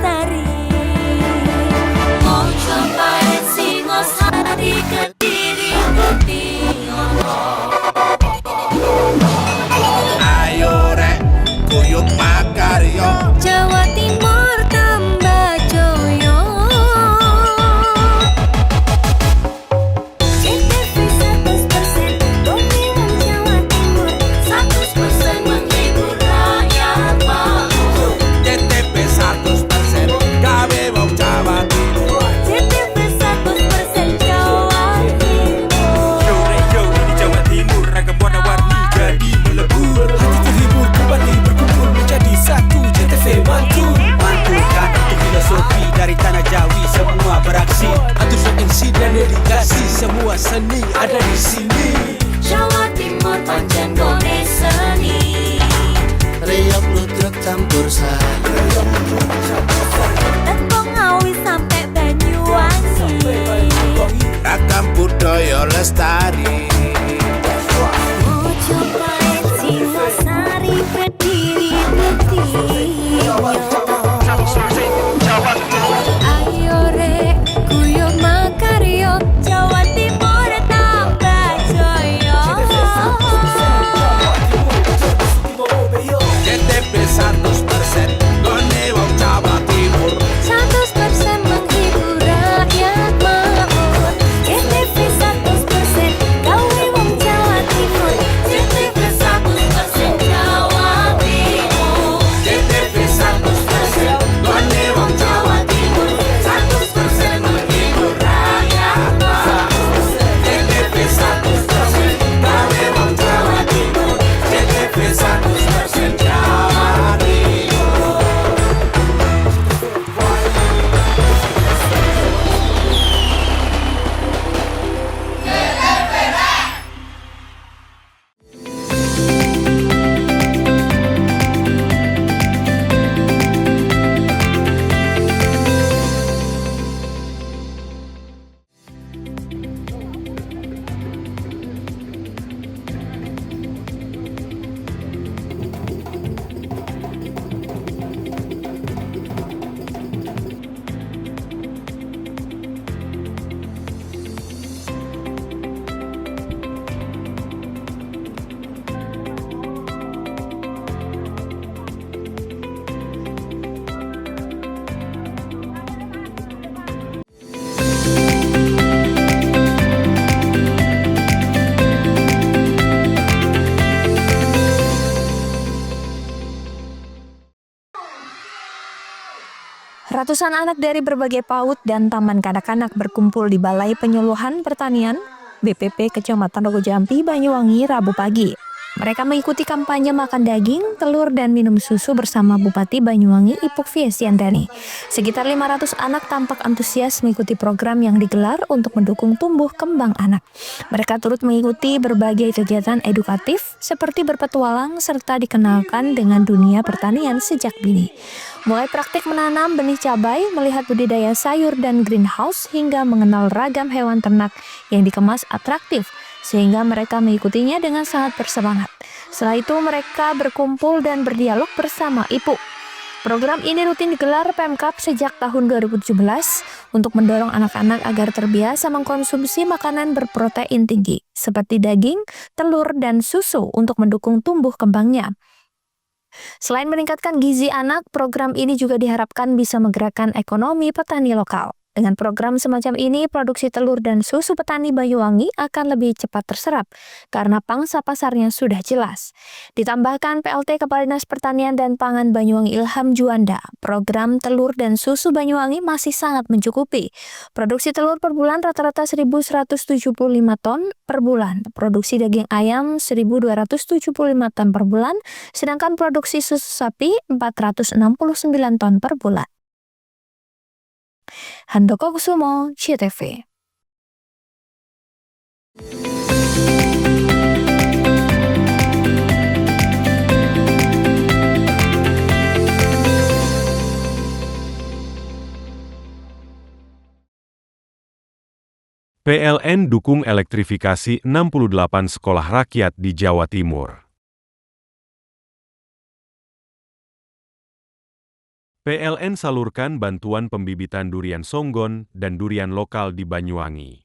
lestari. Mau cobain Singosari, Kediri, Kediri. Ayo rek, kuyuk makaryo. Jawa Timur tambah joyo. CTV 100% Bumi Wong Jawa Timur, 100% menghibur rakyat makmur. CTP 100% gawe wong Jawa Timur. CTV 100% Jawa Timur. Yo di Jawa Timur ragam warna-warni jadi melebur. Hati terhibur kembali berkumpul menjadi satu. JTV mantu mantulkan itu filosofi dari tanah Jawi, semua beraksi atur MC dan dedikasi, semua seni ada di sini. Jawa Timur pancen gone seni. Riok ludruk campur sari. Tembung Ngawi sampai Banyuwangi. Ragam budaya lestari. Mau cobain Singosari, Kediri, Kediri. Ayo rek, kuyuk makaryo. Jawa Timur tambah joyo. CTP 100% gone wong Jawa Timur. 100% menghibur rakyat makmur. CTV 100% gawe wong Jawa Timur. CTV 100% Jawa Timur. CTP 100% gone wong Jawa Timur. 100% menghibur rakyat makmur. CTP 100% gawe wong Jawa Timur. CTP 100% Jawa Timur. Ratusan anak dari berbagai PAUD dan taman kanak-kanak berkumpul di Balai Penyuluhan Pertanian BPP Kecamatan Rogo Jampi, Banyuwangi, Rabu pagi. Mereka mengikuti kampanye makan daging, telur, dan minum susu bersama Bupati Banyuwangi Ipuk Fiesianteni. Sekitar 500 anak tampak antusias mengikuti program yang digelar untuk mendukung tumbuh kembang anak. Mereka turut mengikuti berbagai kegiatan edukatif seperti berpetualang serta dikenalkan dengan dunia pertanian sejak dini. Mulai praktik menanam benih cabai, melihat budidaya sayur dan greenhouse, hingga mengenal ragam hewan ternak yang dikemas atraktif, sehingga mereka mengikutinya dengan sangat bersemangat. Setelah itu mereka berkumpul dan berdialog bersama Ibu. Program ini rutin digelar Pemkab sejak tahun 2017 untuk mendorong anak-anak agar terbiasa mengkonsumsi makanan berprotein tinggi seperti daging, telur, dan susu untuk mendukung tumbuh kembangnya. Selain meningkatkan gizi anak, program ini juga diharapkan bisa menggerakkan ekonomi petani lokal. Dengan program semacam ini, produksi telur dan susu petani Banyuwangi akan lebih cepat terserap karena pangsa pasarnya sudah jelas. Ditambahkan PLT Kepala Dinas Pertanian dan Pangan Banyuwangi Ilham Juanda, program telur dan susu Banyuwangi masih sangat mencukupi. Produksi telur per bulan rata-rata 1.175 ton per bulan, produksi daging ayam 1.275 ton per bulan, sedangkan produksi susu sapi 469 ton per bulan. Handoko Kusumo, CTV. PLN dukung elektrifikasi 68 sekolah rakyat di Jawa Timur. PLN salurkan bantuan pembibitan durian Songgon dan durian lokal di Banyuwangi.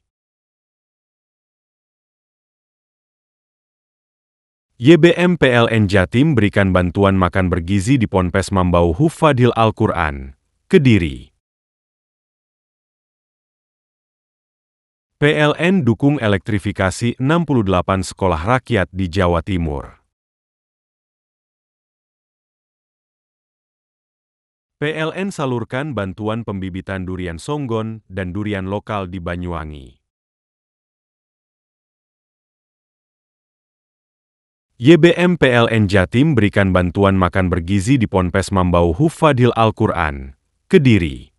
YBM PLN Jatim berikan bantuan makan bergizi di Ponpes Mambau Hufadhil Al-Quran, Kediri. PLN dukung elektrifikasi 68 sekolah rakyat di Jawa Timur. PLN salurkan bantuan pembibitan durian Songgon dan durian lokal di Banyuwangi. YBM PLN Jatim berikan bantuan makan bergizi di Ponpes Mambau Hufadhil Al-Quran, Kediri.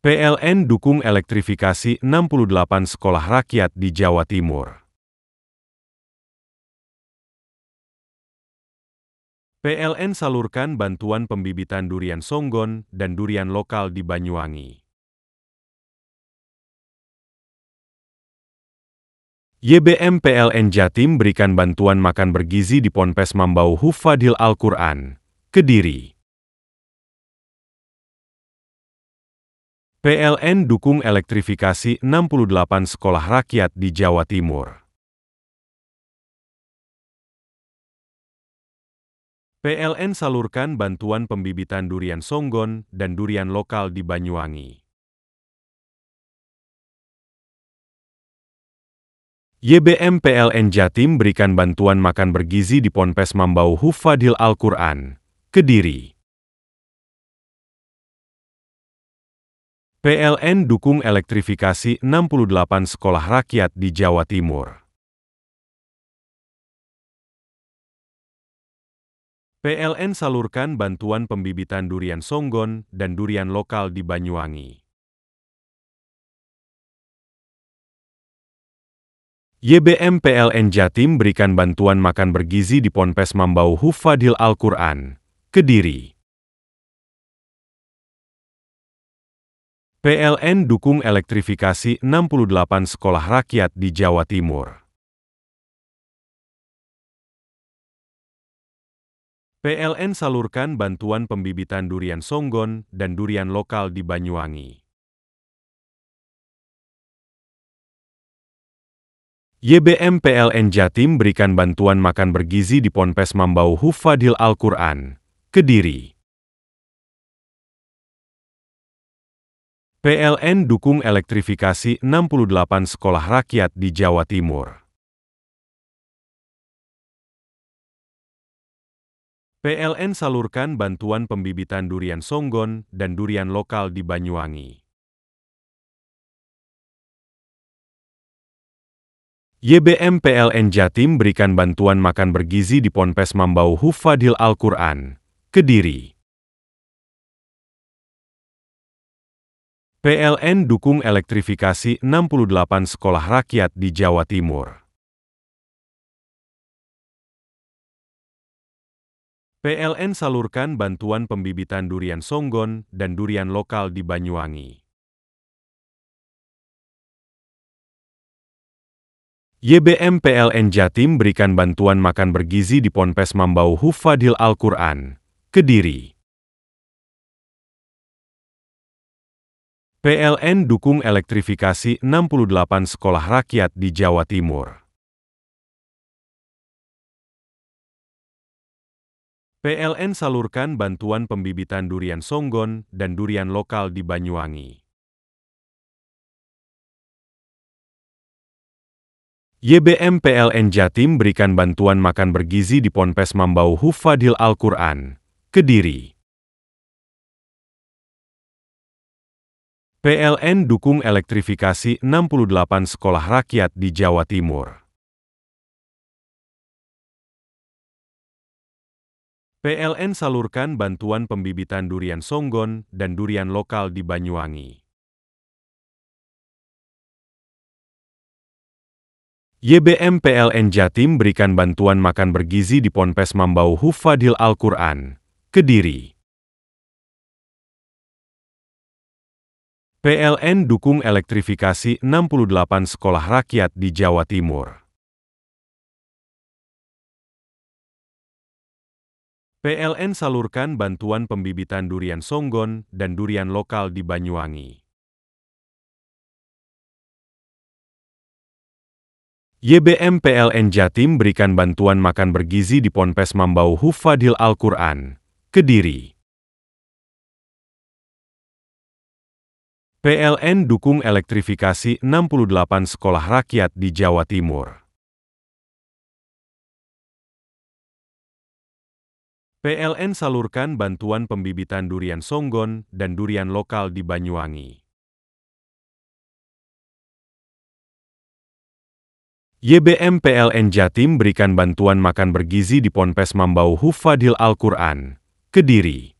PLN dukung elektrifikasi 68 sekolah rakyat di Jawa Timur. PLN salurkan bantuan pembibitan durian Songgon dan durian lokal di Banyuwangi. YBM PLN Jatim berikan bantuan makan bergizi di Ponpes Mambau Hufadhil Al-Quran, Kediri. PLN dukung elektrifikasi 68 sekolah rakyat di Jawa Timur. PLN salurkan bantuan pembibitan durian Songgon dan durian lokal di Banyuwangi. YBM PLN Jatim berikan bantuan makan bergizi di Ponpes Mambau Hufadhil Al-Quran, Kediri. PLN dukung elektrifikasi 68 sekolah rakyat di Jawa Timur. PLN salurkan bantuan pembibitan durian Songgon dan durian lokal di Banyuwangi. YBM PLN Jatim berikan bantuan makan bergizi di Ponpes Mambau Hufadhil Al-Quran, Kediri. PLN dukung elektrifikasi 68 sekolah rakyat di Jawa Timur. PLN salurkan bantuan pembibitan durian Songgon dan durian lokal di Banyuwangi. YBM PLN Jatim berikan bantuan makan bergizi di Ponpes Mambau Hufadhil Al-Quran, Kediri. PLN dukung elektrifikasi 68 sekolah rakyat di Jawa Timur. PLN salurkan bantuan pembibitan durian Songgon dan durian lokal di Banyuwangi. YBM PLN Jatim berikan bantuan makan bergizi di Ponpes Mambau Hufadhil Al-Quran, Kediri. PLN dukung elektrifikasi 68 sekolah rakyat di Jawa Timur. PLN salurkan bantuan pembibitan durian Songgon dan durian lokal di Banyuwangi. YBM PLN Jatim berikan bantuan makan bergizi di Ponpes Mambau Hufadhil Al-Quran, Kediri. PLN dukung elektrifikasi 68 sekolah rakyat di Jawa Timur. PLN salurkan bantuan pembibitan durian Songgon dan durian lokal di Banyuwangi. YBM PLN Jatim berikan bantuan makan bergizi di Ponpes Mambau Hufadhil Al-Quran, Kediri. PLN dukung elektrifikasi 68 sekolah rakyat di Jawa Timur. PLN salurkan bantuan pembibitan durian Songgon dan durian lokal di Banyuwangi. YBM PLN Jatim berikan bantuan makan bergizi di Ponpes Mambau Hufadhil Al-Quran, Kediri. PLN dukung elektrifikasi 68 sekolah rakyat di Jawa Timur. PLN salurkan bantuan pembibitan durian Songgon dan durian lokal di Banyuwangi. YBM PLN Jatim berikan bantuan makan bergizi di Ponpes Mambau Hufadhil Al-Quran, Kediri. PLN dukung elektrifikasi 68 sekolah rakyat di Jawa Timur. PLN salurkan bantuan pembibitan durian Songgon dan durian lokal di Banyuwangi. YBM PLN Jatim berikan bantuan makan bergizi di Ponpes Mambau Hufadhil Al-Quran, Kediri.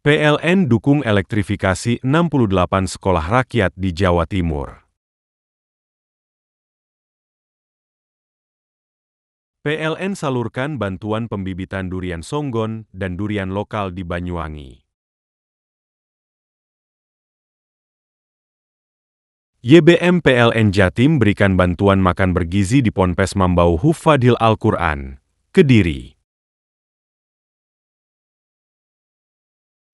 PLN dukung elektrifikasi 68 sekolah rakyat di Jawa Timur. PLN salurkan bantuan pembibitan durian Songgon dan durian lokal di Banyuwangi. YBM PLN Jatim berikan bantuan makan bergizi di Ponpes Mambau Hufadhil Al-Quran, Kediri.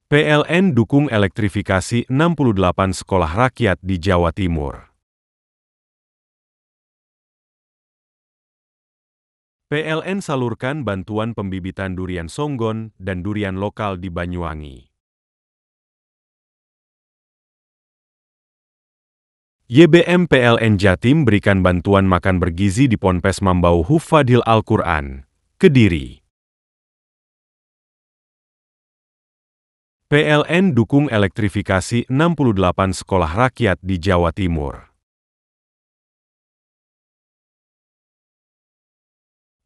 PLN dukung elektrifikasi 68 sekolah rakyat di Jawa Timur. PLN salurkan bantuan pembibitan durian Songgon dan durian lokal di Banyuwangi. YBM PLN Jatim berikan bantuan makan bergizi di Ponpes Mambau Hufadhil Al-Quran, Kediri. PLN dukung elektrifikasi 68 sekolah rakyat di Jawa Timur.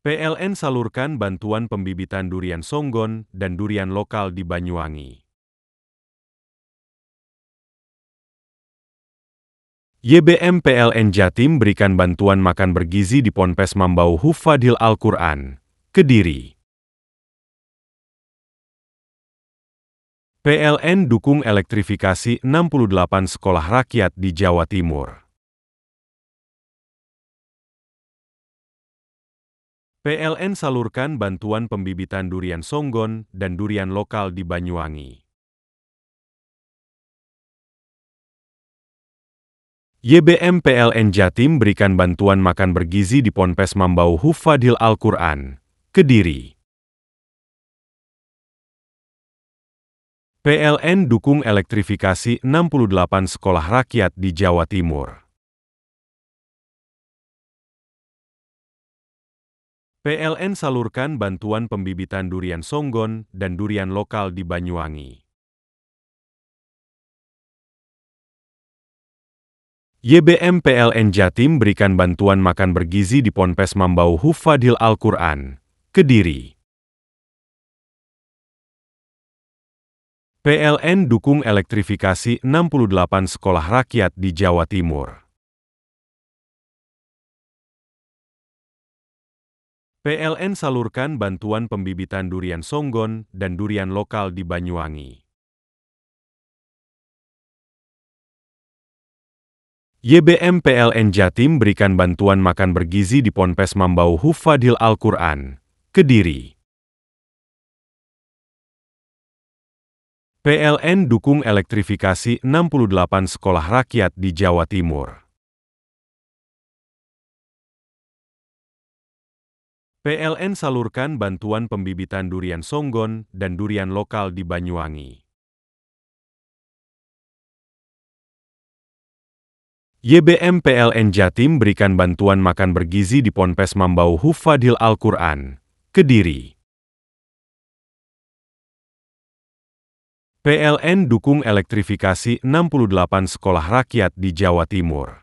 PLN salurkan bantuan pembibitan durian Songgon dan durian lokal di Banyuwangi. YBM PLN Jatim berikan bantuan makan bergizi di Ponpes Mambau Hufadhil Al-Quran, Kediri. PLN dukung elektrifikasi 68 sekolah rakyat di Jawa Timur. PLN salurkan bantuan pembibitan durian Songgon dan durian lokal di Banyuwangi. YBM PLN Jatim berikan bantuan makan bergizi di Ponpes Mambau Hufadhil Al-Quran, Kediri. PLN dukung elektrifikasi 68 sekolah rakyat di Jawa Timur. PLN salurkan bantuan pembibitan durian Songgon dan durian lokal di Banyuwangi. YBM PLN Jatim berikan bantuan makan bergizi di Ponpes Mambau Hufadhil Al-Quran, Kediri. PLN dukung elektrifikasi 68 sekolah rakyat di Jawa Timur. PLN salurkan bantuan pembibitan durian Songgon dan durian lokal di Banyuwangi. YBM PLN Jatim berikan bantuan makan bergizi di Ponpes Mambau Hufadhil Al-Quran, Kediri. PLN dukung elektrifikasi 68 sekolah rakyat di Jawa Timur. PLN salurkan bantuan pembibitan durian Songgon dan durian lokal di Banyuwangi. YBM PLN Jatim berikan bantuan makan bergizi di Ponpes Mambau Hufadhil Al-Quran, Kediri. PLN dukung elektrifikasi 68 sekolah rakyat di Jawa Timur.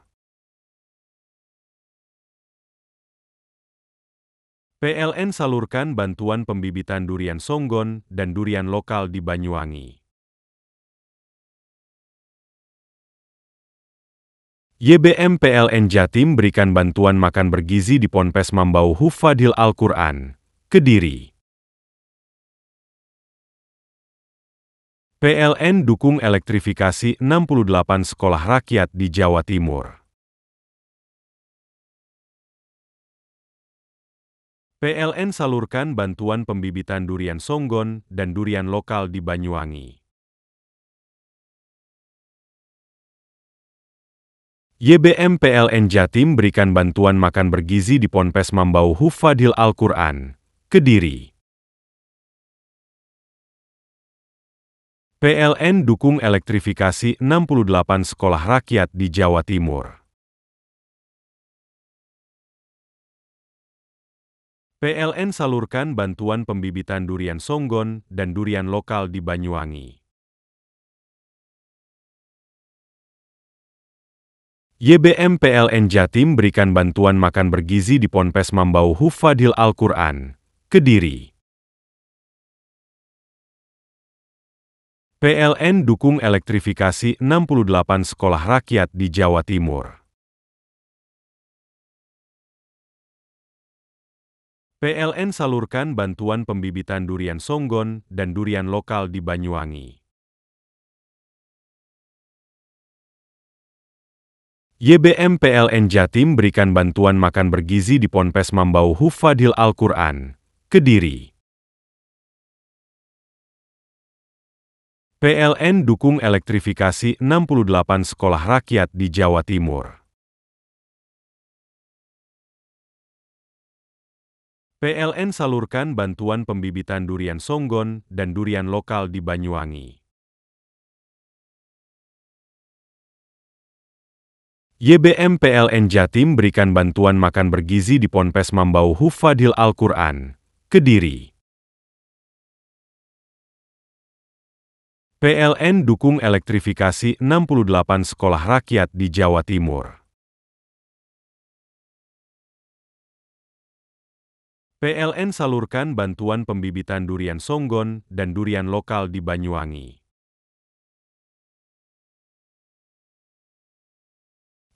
PLN salurkan bantuan pembibitan durian Songgon dan durian lokal di Banyuwangi. YBM PLN Jatim berikan bantuan makan bergizi di Ponpes Mambau Hufadhil Al-Quran, Kediri. PLN dukung elektrifikasi 68 sekolah rakyat di Jawa Timur. PLN salurkan bantuan pembibitan durian Songgon dan durian lokal di Banyuwangi. YBM PLN Jatim berikan bantuan makan bergizi di Ponpes Mambau Hufadhil Al-Quran, Kediri. PLN dukung elektrifikasi 68 sekolah rakyat di Jawa Timur. PLN salurkan bantuan pembibitan durian Songgon dan durian lokal di Banyuwangi. YBM PLN Jatim berikan bantuan makan bergizi di Ponpes Mambau Hufadhil Al-Quran, Kediri. PLN dukung elektrifikasi 68 sekolah rakyat di Jawa Timur. PLN salurkan bantuan pembibitan durian Songgon dan durian lokal di Banyuwangi. YBM PLN Jatim berikan bantuan makan bergizi di Ponpes Mambau Hufadhil Al-Quran, Kediri. PLN dukung elektrifikasi 68 sekolah rakyat di Jawa Timur. PLN salurkan bantuan pembibitan durian Songgon dan durian lokal di Banyuwangi. YBM PLN Jatim berikan bantuan makan bergizi di Ponpes Mambau Hufadhil Al-Quran, Kediri. PLN dukung elektrifikasi 68 sekolah rakyat di Jawa Timur. PLN salurkan bantuan pembibitan durian Songgon dan durian lokal di Banyuwangi.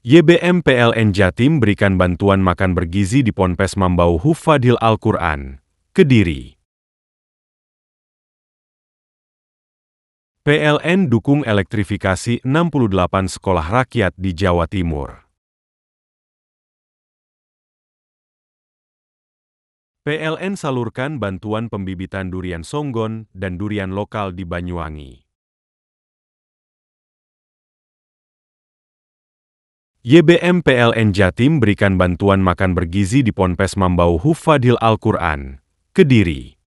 YBM PLN Jatim berikan bantuan makan bergizi di Ponpes Mambau Hufadhil Al-Quran, Kediri. PLN dukung elektrifikasi 68 sekolah rakyat di Jawa Timur. PLN salurkan bantuan pembibitan durian Songgon dan durian lokal di Banyuwangi. YBM PLN Jatim berikan bantuan makan bergizi di Ponpes Mambau Hufadhil Al-Quran, Kediri.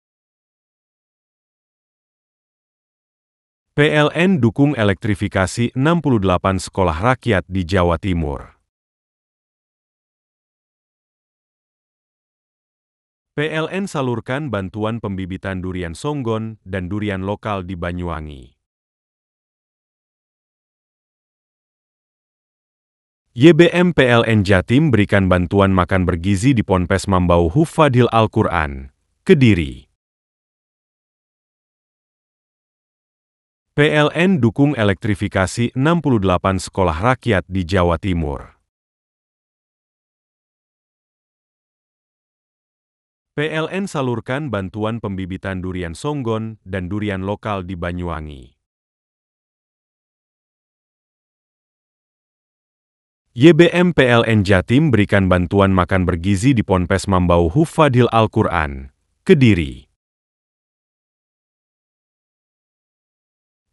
PLN dukung elektrifikasi 68 sekolah rakyat di Jawa Timur. PLN salurkan bantuan pembibitan durian Songgon dan durian lokal di Banyuwangi. YBM PLN Jatim berikan bantuan makan bergizi di Ponpes Mambau Hufadhil Al-Quran, Kediri. PLN dukung elektrifikasi 68 sekolah rakyat di Jawa Timur. PLN salurkan bantuan pembibitan durian Songgon dan durian lokal di Banyuwangi. YBM PLN Jatim berikan bantuan makan bergizi di Ponpes Mambau Hufadhil Al-Quran, Kediri.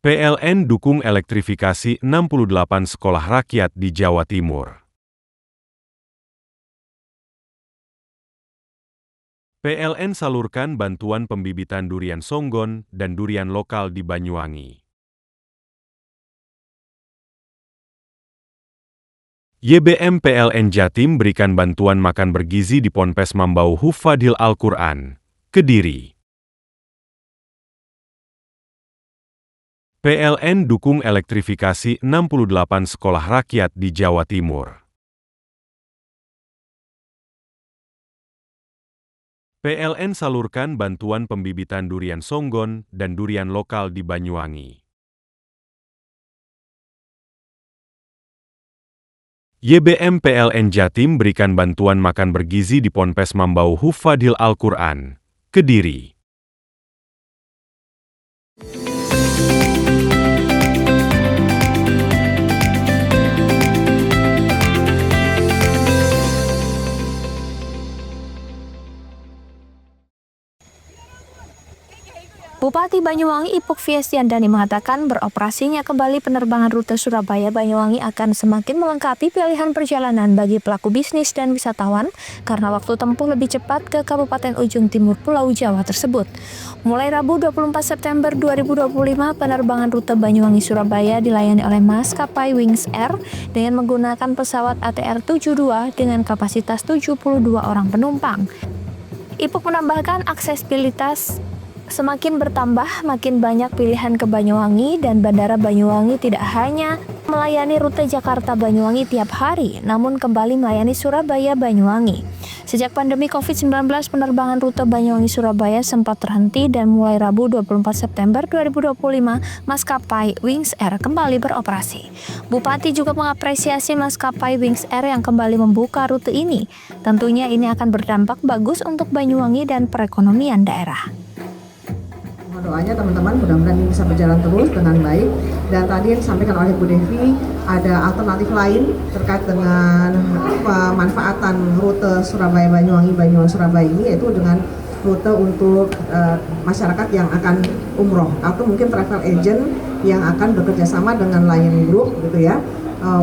PLN dukung elektrifikasi 68 sekolah rakyat di Jawa Timur. PLN salurkan bantuan pembibitan durian Songgon dan durian lokal di Banyuwangi. YBM PLN Jatim berikan bantuan makan bergizi di Ponpes Mambau Hufadhil Al-Quran, Kediri. PLN dukung elektrifikasi 68 sekolah rakyat di Jawa Timur. PLN salurkan bantuan pembibitan durian Songgon dan durian lokal di Banyuwangi. YBM PLN Jatim berikan bantuan makan bergizi di Ponpes Mambau Hufadhil Al-Quran, Kediri. Bupati Banyuwangi Ipuk Fiestiandani mengatakan beroperasinya kembali penerbangan rute Surabaya-Banyuwangi akan semakin melengkapi pilihan perjalanan bagi pelaku bisnis dan wisatawan karena waktu tempuh lebih cepat ke Kabupaten Ujung Timur Pulau Jawa tersebut. Mulai Rabu 24 September 2025, penerbangan rute Banyuwangi-Surabaya dilayani oleh maskapai Wings Air dengan menggunakan pesawat ATR 72 dengan kapasitas 72 orang penumpang. Ipuk menambahkan aksesibilitas semakin bertambah, makin banyak pilihan ke Banyuwangi dan Bandara Banyuwangi tidak hanya melayani rute Jakarta-Banyuwangi tiap hari, namun kembali melayani Surabaya-Banyuwangi. Sejak pandemi COVID-19, penerbangan rute Banyuwangi-Surabaya sempat terhenti dan mulai Rabu 24 September 2025, maskapai Wings Air kembali beroperasi. Bupati juga mengapresiasi maskapai Wings Air yang kembali membuka rute ini. Tentunya ini akan berdampak bagus untuk Banyuwangi dan perekonomian daerah. Doanya teman-teman mudah-mudahan ini bisa berjalan terus dengan baik. Dan tadi yang disampaikan oleh Bu Devi, ada alternatif lain terkait dengan pemanfaatan rute Surabaya-Banyuwangi, Banyuwangi-Surabaya ini, yaitu dengan rute untuk masyarakat yang akan umroh atau mungkin travel agent yang akan bekerja sama dengan Lion Group gitu ya,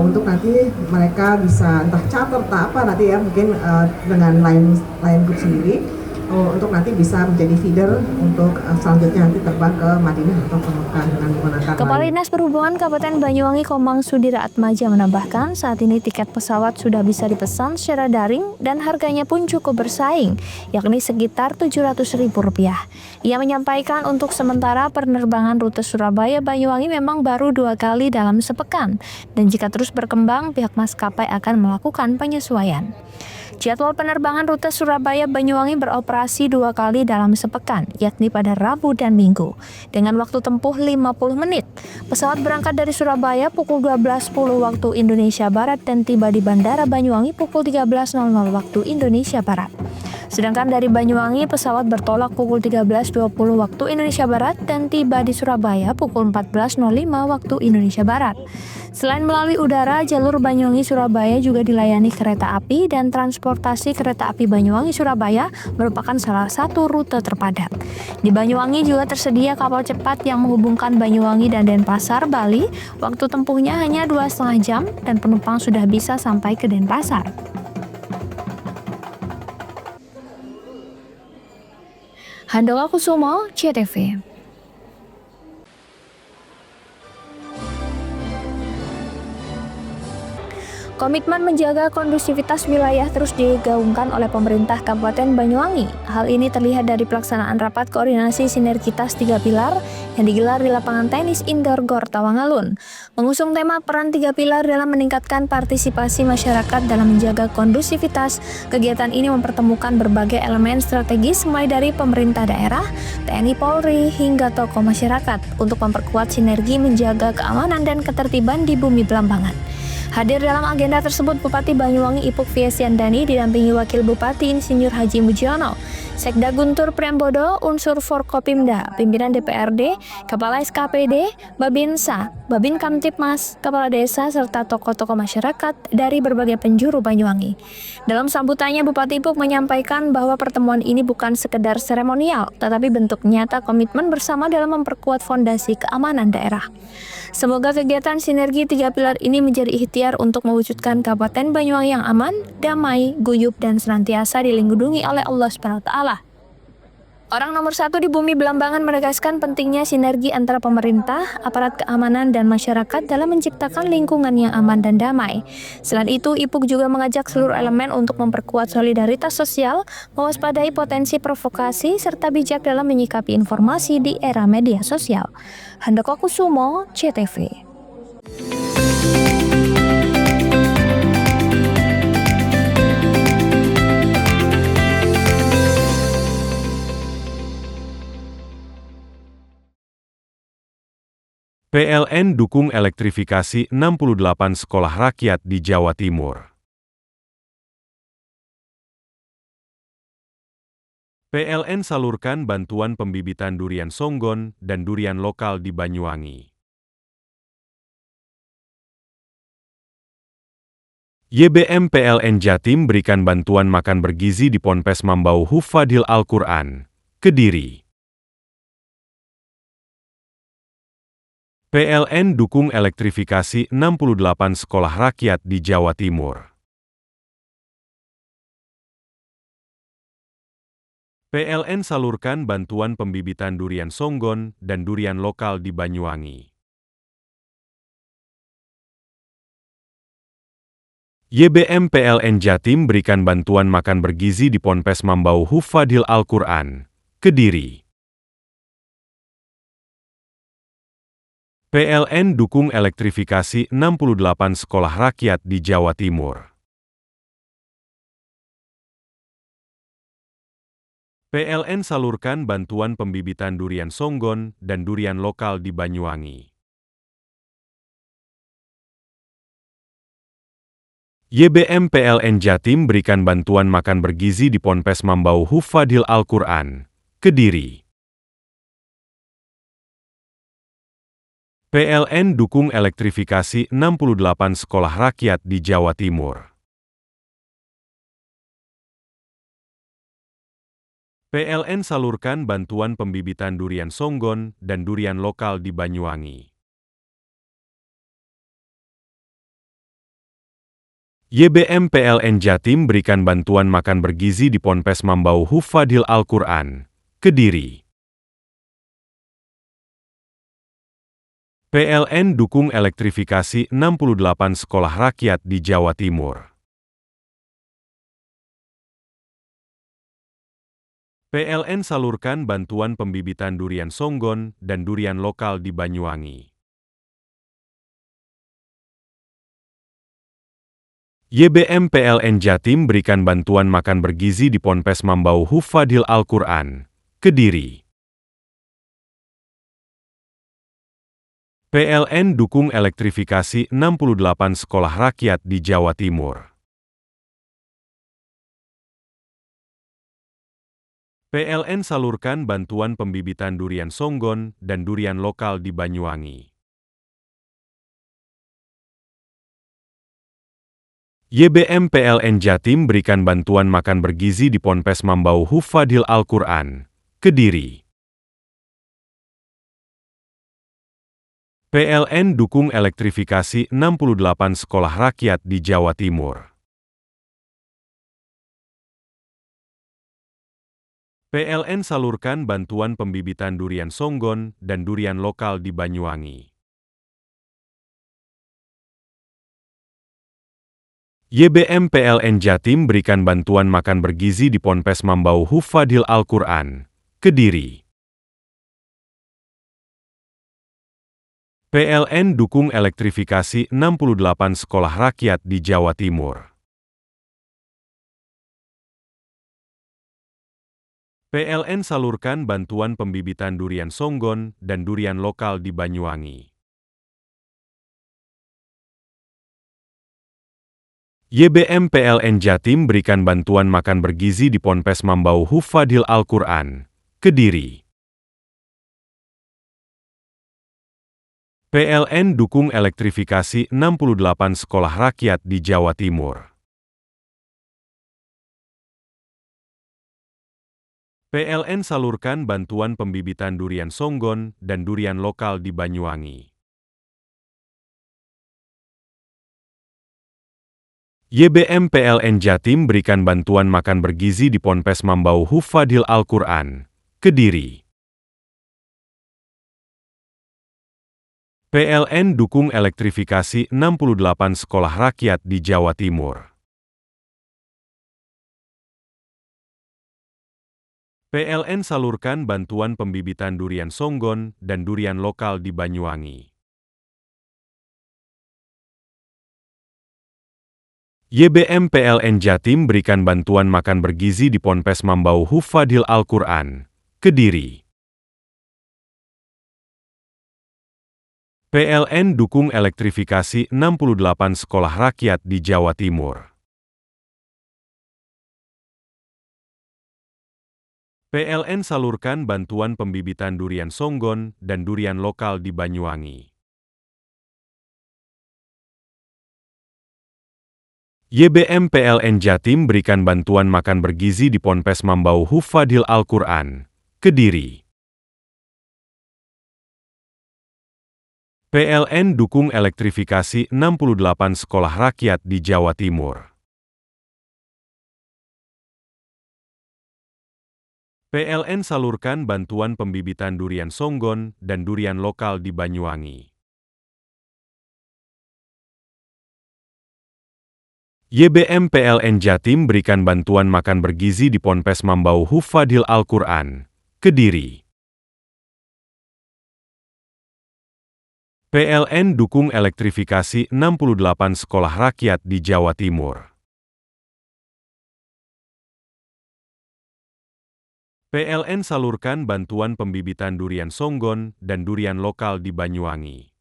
untuk nanti mereka bisa entah charter atau apa nanti ya, mungkin dengan Lion Group sendiri, untuk nanti bisa menjadi feeder untuk selanjutnya nanti terbang ke Madinah atau ke Mekah dengan menggunakan Kepala Dinas Perhubungan Kabupaten Banyuwangi Komang Sudira Atmaja menambahkan saat ini tiket pesawat sudah bisa dipesan secara daring dan harganya pun cukup bersaing, yakni sekitar Rp700.000. Ia menyampaikan untuk sementara penerbangan rute Surabaya-Banyuwangi memang baru 2 kali dalam sepekan dan jika terus berkembang pihak maskapai akan melakukan penyesuaian. Jadwal penerbangan rute Surabaya-Banyuwangi beroperasi 2 kali dalam sepekan, yakni pada Rabu dan Minggu, dengan waktu tempuh 50 menit. Pesawat berangkat dari Surabaya pukul 12.10 waktu Indonesia Barat dan tiba di Bandara Banyuwangi pukul 13.00 waktu Indonesia Barat. Sedangkan dari Banyuwangi, pesawat bertolak pukul 13.20 waktu Indonesia Barat dan tiba di Surabaya pukul 14.05 waktu Indonesia Barat. Selain melalui udara, jalur Banyuwangi-Surabaya juga dilayani kereta api dan transportasi kereta api Banyuwangi-Surabaya merupakan salah satu rute terpadat. Di Banyuwangi juga tersedia kapal cepat yang menghubungkan Banyuwangi dan Denpasar, Bali. Waktu tempuhnya hanya 2,5 jam dan penumpang sudah bisa sampai ke Denpasar. Handoka Kusumo, CTV. Komitmen menjaga kondusivitas wilayah terus digaungkan oleh pemerintah Kabupaten Banyuwangi. Hal ini terlihat dari pelaksanaan rapat koordinasi sinergitas 3 pilar yang digelar di lapangan tenis indoor GOR Tawangalun. Mengusung tema peran 3 pilar dalam meningkatkan partisipasi masyarakat dalam menjaga kondusivitas, kegiatan ini mempertemukan berbagai elemen strategis mulai dari pemerintah daerah, TNI Polri, hingga tokoh masyarakat untuk memperkuat sinergi menjaga keamanan dan ketertiban di Bumi Belambangan. Hadir dalam agenda tersebut Bupati Banyuwangi Ipuk Fiestiandani didampingi Wakil Bupati Insinyur Haji Mujiono, Sekda Guntur Priambodo, unsur Forkopimda, pimpinan DPRD, Kepala SKPD, Babinsa, Babin Kamtipmas, Kepala Desa, serta tokoh-tokoh masyarakat dari berbagai penjuru Banyuwangi. Dalam sambutannya, Bupati Ipuk menyampaikan bahwa pertemuan ini bukan sekedar seremonial, tetapi bentuk nyata komitmen bersama dalam memperkuat fondasi keamanan daerah. Semoga kegiatan sinergi 3 pilar ini menjadi ikhtiar untuk mewujudkan Kabupaten Banyuwangi yang aman, damai, guyup, dan senantiasa dilindungi oleh Allah SWT. Orang nomor 1 di Bumi Belambangan menegaskan pentingnya sinergi antara pemerintah, aparat keamanan, dan masyarakat dalam menciptakan lingkungan yang aman dan damai. Selain itu, Ipuk juga mengajak seluruh elemen untuk memperkuat solidaritas sosial, mewaspadai potensi provokasi, serta bijak dalam menyikapi informasi di era media sosial. Handoko Kusumo, CTV. PLN dukung elektrifikasi 68 sekolah rakyat di Jawa Timur. PLN salurkan bantuan pembibitan durian songgon dan durian lokal di Banyuwangi. YBM PLN Jatim berikan bantuan makan bergizi di Ponpes Mambau Hufadhil Al-Quran, Kediri. PLN dukung elektrifikasi 68 sekolah rakyat di Jawa Timur. PLN salurkan bantuan pembibitan durian songgon dan durian lokal di Banyuwangi. YBM PLN Jatim berikan bantuan makan bergizi di Ponpes Mambau Hufadil Al-Quran, Kediri. PLN dukung elektrifikasi 68 sekolah rakyat di Jawa Timur. PLN salurkan bantuan pembibitan durian songgon dan durian lokal di Banyuwangi. YBM PLN Jatim berikan bantuan makan bergizi di Ponpes Mambau Hufadil Al-Quran, Kediri. PLN dukung elektrifikasi 68 sekolah rakyat di Jawa Timur. PLN salurkan bantuan pembibitan durian songgon dan durian lokal di Banyuwangi. YBM PLN Jatim berikan bantuan makan bergizi di Ponpes Mambau Hufadil Al-Quran, Kediri. PLN dukung elektrifikasi 68 sekolah rakyat di Jawa Timur. PLN salurkan bantuan pembibitan durian songgon dan durian lokal di Banyuwangi. YBM PLN Jatim berikan bantuan makan bergizi di Ponpes Mambau Hufadil Al-Quran, Kediri. PLN dukung elektrifikasi 68 sekolah rakyat di Jawa Timur. PLN salurkan bantuan pembibitan durian songgon dan durian lokal di Banyuwangi. YBM PLN Jatim berikan bantuan makan bergizi di Ponpes Mambau Hufadil Al-Quran, Kediri. PLN dukung elektrifikasi 68 sekolah rakyat di Jawa Timur. PLN salurkan bantuan pembibitan durian songgon dan durian lokal di Banyuwangi. YBM PLN Jatim berikan bantuan makan bergizi di Ponpes Mambau Hufadil Al-Quran, Kediri. PLN dukung elektrifikasi 68 sekolah rakyat di Jawa Timur. PLN salurkan bantuan pembibitan durian songgon dan durian lokal di Banyuwangi. YBM PLN Jatim berikan bantuan makan bergizi di Ponpes Mambau Hufadil Al-Quran, Kediri. PLN dukung elektrifikasi 68 sekolah rakyat di Jawa Timur. PLN salurkan bantuan pembibitan durian songgon dan durian lokal di Banyuwangi. YBM PLN Jatim berikan bantuan makan bergizi di Ponpes Mambau Hufadil Al-Quran, Kediri. PLN dukung elektrifikasi 68 sekolah rakyat di Jawa Timur. PLN salurkan bantuan pembibitan durian songgon dan durian lokal di Banyuwangi. YBM PLN Jatim berikan bantuan makan bergizi di Ponpes Mambau Hufadil Al-Quran, Kediri. PLN dukung elektrifikasi 68 sekolah rakyat di Jawa Timur. PLN salurkan bantuan pembibitan durian songgon dan durian lokal di Banyuwangi. YBM PLN Jatim berikan bantuan makan bergizi di Ponpes Mambau Hufadil Al-Quran, Kediri. PLN dukung elektrifikasi 68 sekolah rakyat di Jawa Timur. PLN salurkan bantuan pembibitan durian songgon dan durian lokal di Banyuwangi. YBM PLN Jatim berikan bantuan makan bergizi di Ponpes Mambau Hufadil Al-Quran, Kediri. PLN dukung elektrifikasi 68 sekolah rakyat di Jawa Timur. PLN salurkan bantuan pembibitan durian songgon dan durian lokal di Banyuwangi.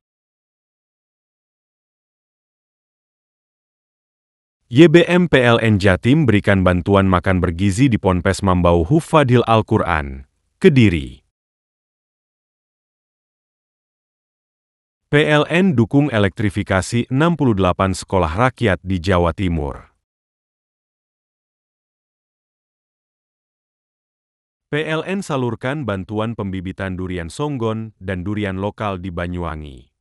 YBM PLN Jatim berikan bantuan makan bergizi di Ponpes Mambau Hufadil Al-Quran, Kediri. PLN dukung elektrifikasi 68 sekolah rakyat di Jawa Timur. PLN salurkan bantuan pembibitan durian songgon dan durian lokal di Banyuwangi.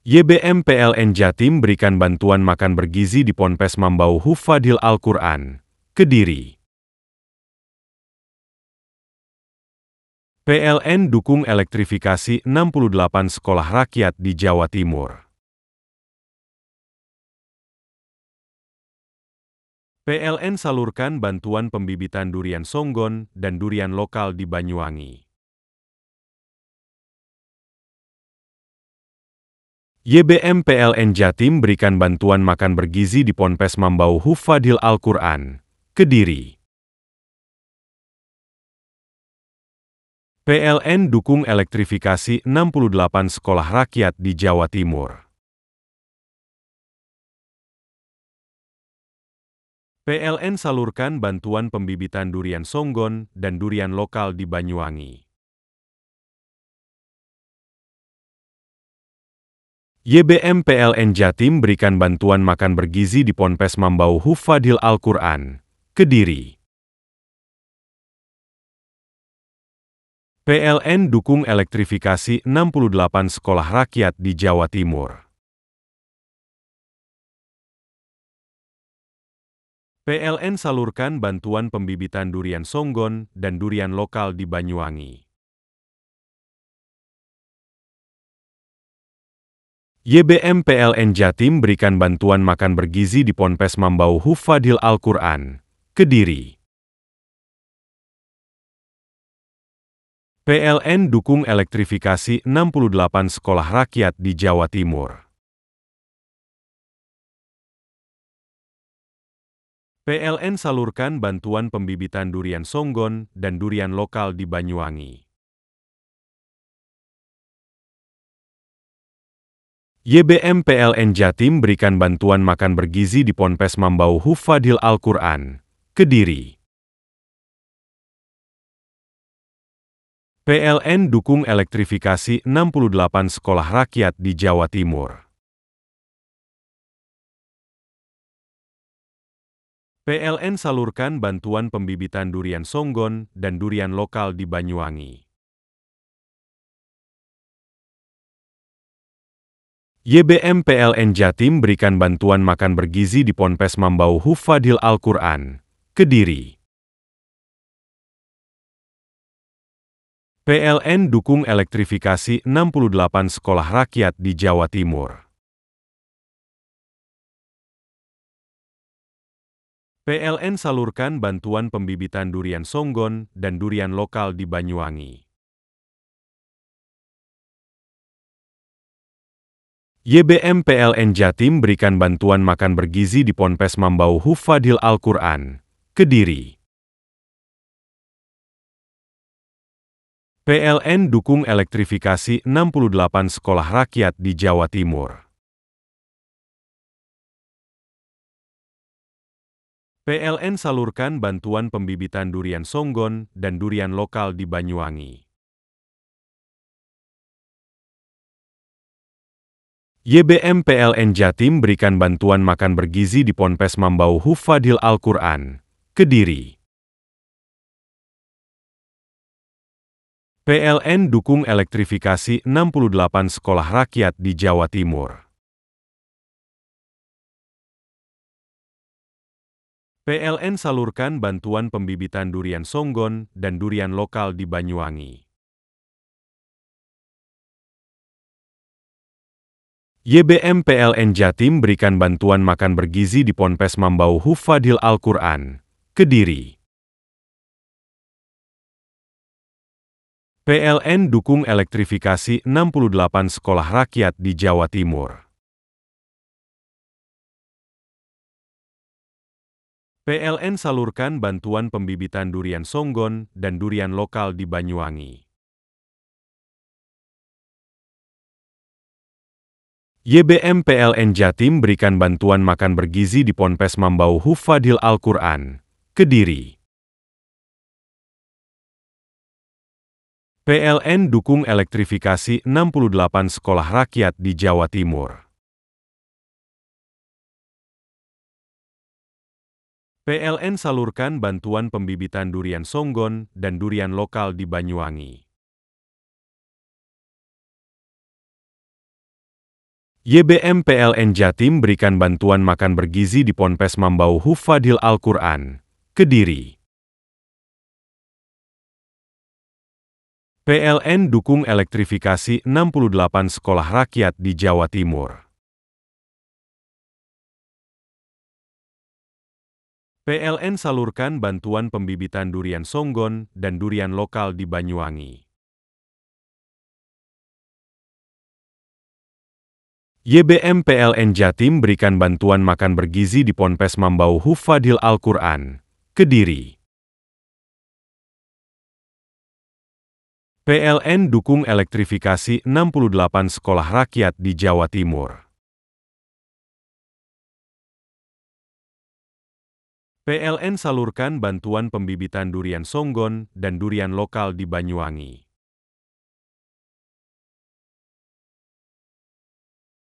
YBM PLN Jatim berikan bantuan makan bergizi di Ponpes Mambau Hufadil Al-Quran, Kediri. PLN dukung elektrifikasi 68 sekolah rakyat di Jawa Timur. PLN salurkan bantuan pembibitan durian songgon dan durian lokal di Banyuwangi. YBM PLN Jatim berikan bantuan makan bergizi di Ponpes Mambau Hufadil Al-Quran, Kediri. PLN dukung elektrifikasi 68 sekolah rakyat di Jawa Timur. PLN salurkan bantuan pembibitan durian songgon dan durian lokal di Banyuwangi. YBM PLN Jatim berikan bantuan makan bergizi di Ponpes Mambau Hufadil Al-Quran, Kediri. PLN dukung elektrifikasi 68 sekolah rakyat di Jawa Timur. PLN salurkan bantuan pembibitan durian songgon dan durian lokal di Banyuwangi. YBM PLN Jatim berikan bantuan makan bergizi di Ponpes Mambau Hufadil Al-Quran, Kediri. PLN dukung elektrifikasi 68 sekolah rakyat di Jawa Timur. PLN salurkan bantuan pembibitan durian songgon dan durian lokal di Banyuwangi. YBM PLN Jatim berikan bantuan makan bergizi di Ponpes Mambau Hufadil Al-Quran, Kediri. PLN dukung elektrifikasi 68 sekolah rakyat di Jawa Timur. PLN salurkan bantuan pembibitan durian songgon dan durian lokal di Banyuwangi. YBM PLN Jatim berikan bantuan makan bergizi di Ponpes Mambau Hufadil Al-Quran, Kediri. PLN dukung elektrifikasi 68 sekolah rakyat di Jawa Timur. PLN salurkan bantuan pembibitan durian songgon dan durian lokal di Banyuwangi. YBM PLN Jatim berikan bantuan makan bergizi di Ponpes Mambau Hufadil Al-Quran, Kediri. PLN dukung elektrifikasi 68 sekolah rakyat di Jawa Timur. PLN salurkan bantuan pembibitan durian songgon dan durian lokal di Banyuwangi. YBM PLN Jatim berikan bantuan makan bergizi di Ponpes Mambau Hufadil Al-Quran, Kediri. PLN dukung elektrifikasi 68 sekolah rakyat di Jawa Timur. PLN salurkan bantuan pembibitan durian songgon dan durian lokal di Banyuwangi. YBM PLN Jatim berikan bantuan makan bergizi di Ponpes Mambau Hufadil Al-Quran, Kediri. PLN dukung elektrifikasi 68 sekolah rakyat di Jawa Timur. PLN salurkan bantuan pembibitan durian songgon dan durian lokal di Banyuwangi. YBM PLN Jatim berikan bantuan makan bergizi di Ponpes Mambau Hufadil Al-Quran, Kediri. PLN dukung elektrifikasi 68 sekolah rakyat di Jawa Timur. PLN salurkan bantuan pembibitan durian songgon dan durian lokal di Banyuwangi. YBM PLN Jatim berikan bantuan makan bergizi di Ponpes Mambau Hufadil Al-Quran, Kediri. PLN dukung elektrifikasi 68 sekolah rakyat di Jawa Timur. PLN salurkan bantuan pembibitan durian songgon dan durian lokal di Banyuwangi. YBM PLN Jatim berikan bantuan makan bergizi di Ponpes Mambau Hufadil Al-Quran, Kediri. PLN dukung elektrifikasi 68 sekolah rakyat di Jawa Timur. PLN salurkan bantuan pembibitan durian songgon dan durian lokal di Banyuwangi.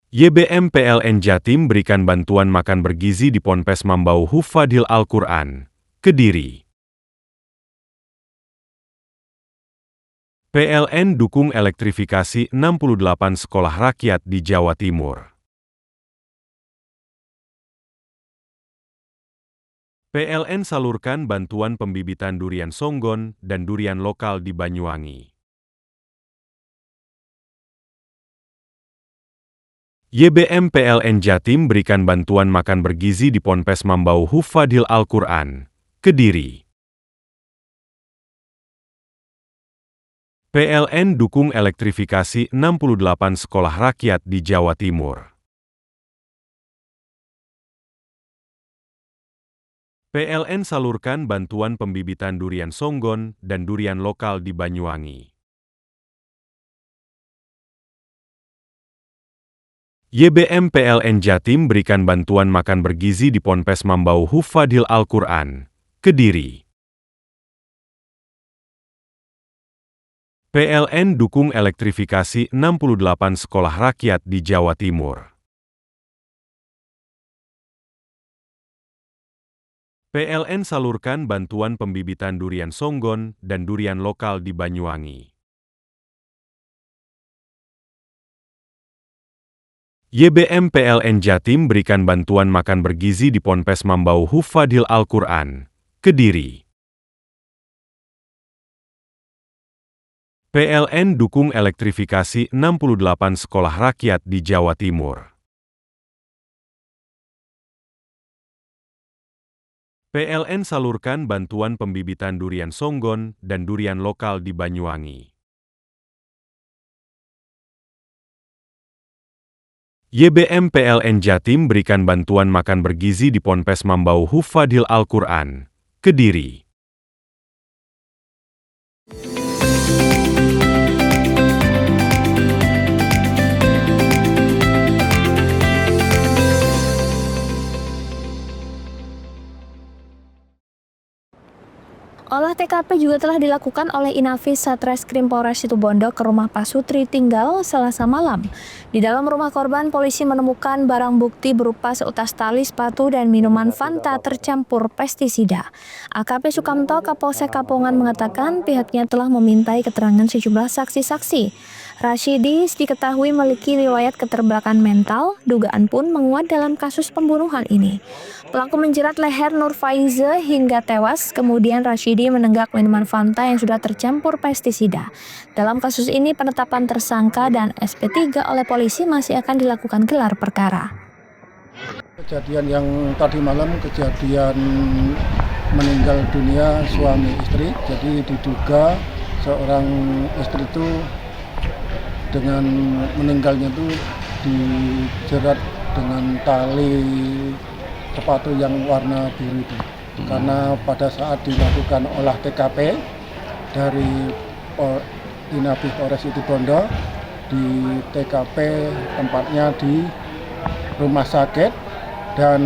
YBM PLN Jatim berikan bantuan makan bergizi di Ponpes Mambau Hufadil Al-Quran, Kediri. PLN dukung elektrifikasi 68 sekolah rakyat di Jawa Timur. PLN salurkan bantuan pembibitan durian songgon dan durian lokal di Banyuwangi. YBM PLN Jatim berikan bantuan makan bergizi di Ponpes Mambau Hufadil Al-Quran, Kediri. PLN dukung elektrifikasi 68 sekolah rakyat di Jawa Timur. PLN salurkan bantuan pembibitan durian songgon dan durian lokal di Banyuwangi. YBM PLN Jatim berikan bantuan makan bergizi di Ponpes Mambau Hufadil Al-Quran, Kediri. PLN dukung elektrifikasi 68 sekolah rakyat di Jawa Timur. PLN salurkan bantuan pembibitan durian songgon dan durian lokal di Banyuwangi. YBM PLN Jatim berikan bantuan makan bergizi di Ponpes Mambau Hufadil Al-Quran, Kediri. PLN dukung elektrifikasi 68 sekolah rakyat di Jawa Timur. PLN salurkan bantuan pembibitan durian songgon dan durian lokal di Banyuwangi. YBM PLN Jatim berikan bantuan makan bergizi di Ponpes Mambau Hufadil Al-Quran, Kediri. Olah TKP juga telah dilakukan oleh Inafis Satreskrim Polres Situbondo ke rumah Pak Sutri tinggal Selasa malam. Di dalam rumah korban, polisi menemukan barang bukti berupa seutas tali sepatu dan minuman Fanta tercampur pestisida. AKP Sukamto Kapolsek Kapongan mengatakan pihaknya telah memintai keterangan sejumlah saksi-saksi. Rashidi diketahui memiliki riwayat keterbelakangan mental, dugaan pun menguat dalam kasus pembunuhan ini. Pelaku menjerat leher Nur Faiza hingga tewas, kemudian Rashidi menenggak minuman Fanta yang sudah tercampur pestisida. Dalam kasus ini, penetapan tersangka dan SP3 oleh polisi masih akan dilakukan gelar perkara. Kejadian yang tadi malam, kejadian meninggal dunia suami istri, jadi diduga seorang istri itu dengan meninggalnya itu dijerat dengan tali sepatu yang warna biru itu. Karena pada saat dilakukan olah TKP dari Inafis Polres Situbondo, di TKP tempatnya di rumah sakit, dan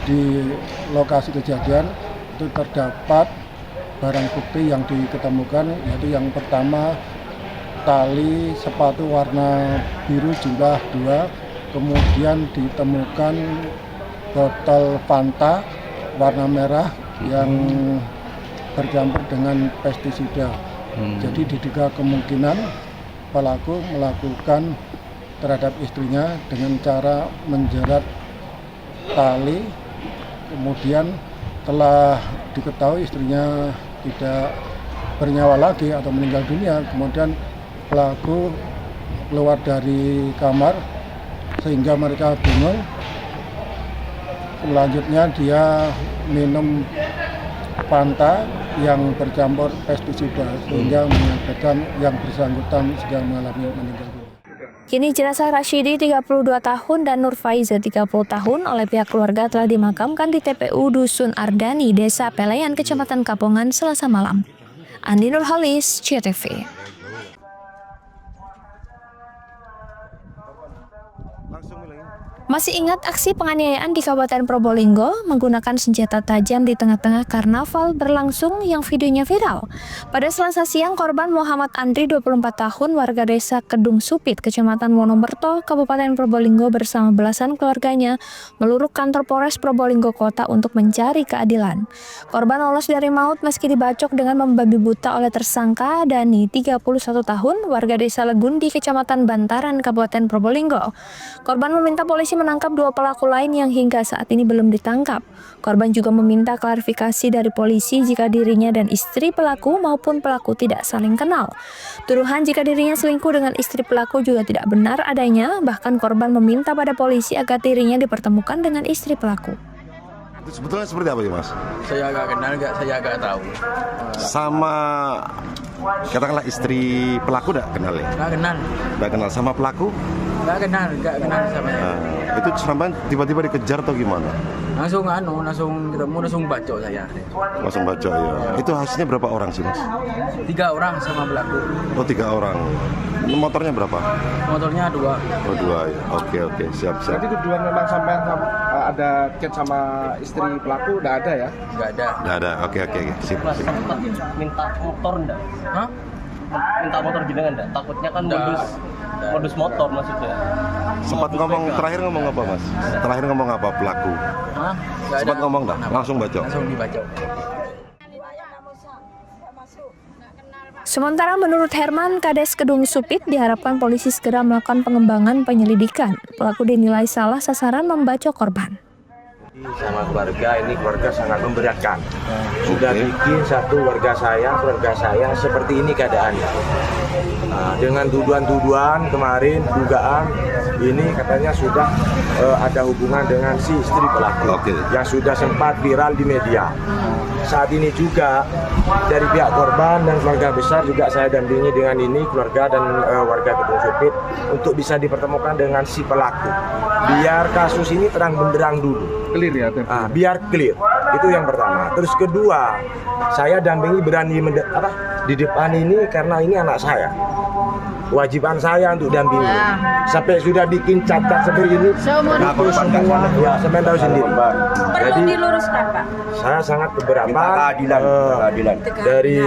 di lokasi kejadian itu terdapat barang bukti yang diketemukan, yaitu yang pertama tali sepatu warna biru jumlah 2, kemudian ditemukan botol Fanta warna merah yang bercampur dengan pestisida. Jadi diduga kemungkinan pelaku melakukan terhadap istrinya dengan cara menjerat tali, kemudian telah diketahui istrinya tidak bernyawa lagi atau meninggal dunia, kemudian pelaku keluar dari kamar sehingga mereka bingung. Selanjutnya dia minum Fanta yang bercampur pestisida sehingga mengakibatkan yang bersangkutan sudah mengalami meninggal dunia. Kini jenazah Rashidi 32 tahun dan Nur Faiza 30 tahun oleh pihak keluarga telah dimakamkan di TPU Dusun Ardani, Desa Peleyan, Kecamatan Kapongan, Selasa malam. Andi Nurhalis, CTV. Masih ingat aksi penganiayaan di Kabupaten Probolinggo menggunakan senjata tajam di tengah-tengah karnaval berlangsung yang videonya viral? Pada Selasa siang, korban Muhammad Andri 24 tahun warga desa Kedung Supit, Kecamatan Wonomerto, Kabupaten Probolinggo bersama belasan keluarganya meluruk kantor Polres Probolinggo Kota untuk mencari keadilan. Korban lolos dari maut meski dibacok dengan membabi buta oleh tersangka Dani, 31 tahun, warga desa Legundi, Kecamatan Bantaran, Kabupaten Probolinggo. Korban meminta polisi menangkap 2 pelaku lain yang hingga saat ini belum ditangkap. Korban juga meminta klarifikasi dari polisi jika dirinya dan istri pelaku maupun pelaku tidak saling kenal. Tuduhan jika dirinya selingkuh dengan istri pelaku juga tidak benar adanya, bahkan korban meminta pada polisi agar dirinya dipertemukan dengan istri pelaku. Itu sebetulnya seperti apa ya, Mas? Saya agak kenal, saya agak tahu. Sama katakanlah istri pelaku enggak kenal ya? Enggak kenal. Enggak kenal sama pelaku? Enggak kenal sama saya. Itu sampai tiba-tiba dikejar atau gimana? Langsung ketemu, langsung bacok saya. Langsung baca ya. Itu hasilnya berapa orang sih, Mas? 3 orang sama pelaku. Oh, 3 orang. Motornya berapa? Motornya 2. Oh, 2 ya. Oke, siap. Jadi tujuan memang sampai ada chat sama istri pelaku udah ada ya? Enggak ada. Udah ada. Oke. Sip. Minta motor enggak? Hah? Minta motor gini enggak? Takutnya kan modus motor maksudnya. Sempat terakhir ngomong apa, Mas? Terakhir ngomong apa pelaku? Hah? Sempat ngomong dah, langsung bacok. Langsung dibacok. Sementara menurut Herman, Kades Kedung Supit, diharapkan polisi segera melakukan pengembangan penyelidikan. Pelaku dinilai salah sasaran membacok korban. Sama keluarga, ini keluarga sangat memberatkan. Sudah bikin satu keluarga saya seperti ini keadaannya. Dengan tuduhan kemarin, dugaan ini katanya sudah ada hubungan dengan si istri pelaku yang sudah sempat viral di media. Saat ini juga dari pihak korban dan keluarga besar juga saya dampingi dengan ini keluarga dan warga Kedung Supit untuk bisa dipertemukan dengan si pelaku. Biar kasus ini terang benderang dulu. Clear ya? Biar clear. Itu yang pertama. Terus kedua, saya dampingi berani di depan ini karena ini anak saya. kewajiban saya untuk dampingi. Sampai sudah bikin catat seperti ini. Aku semua ya sampai tahu sendiri. Jadi diluruskan, Pak. saya sangat keberatan dari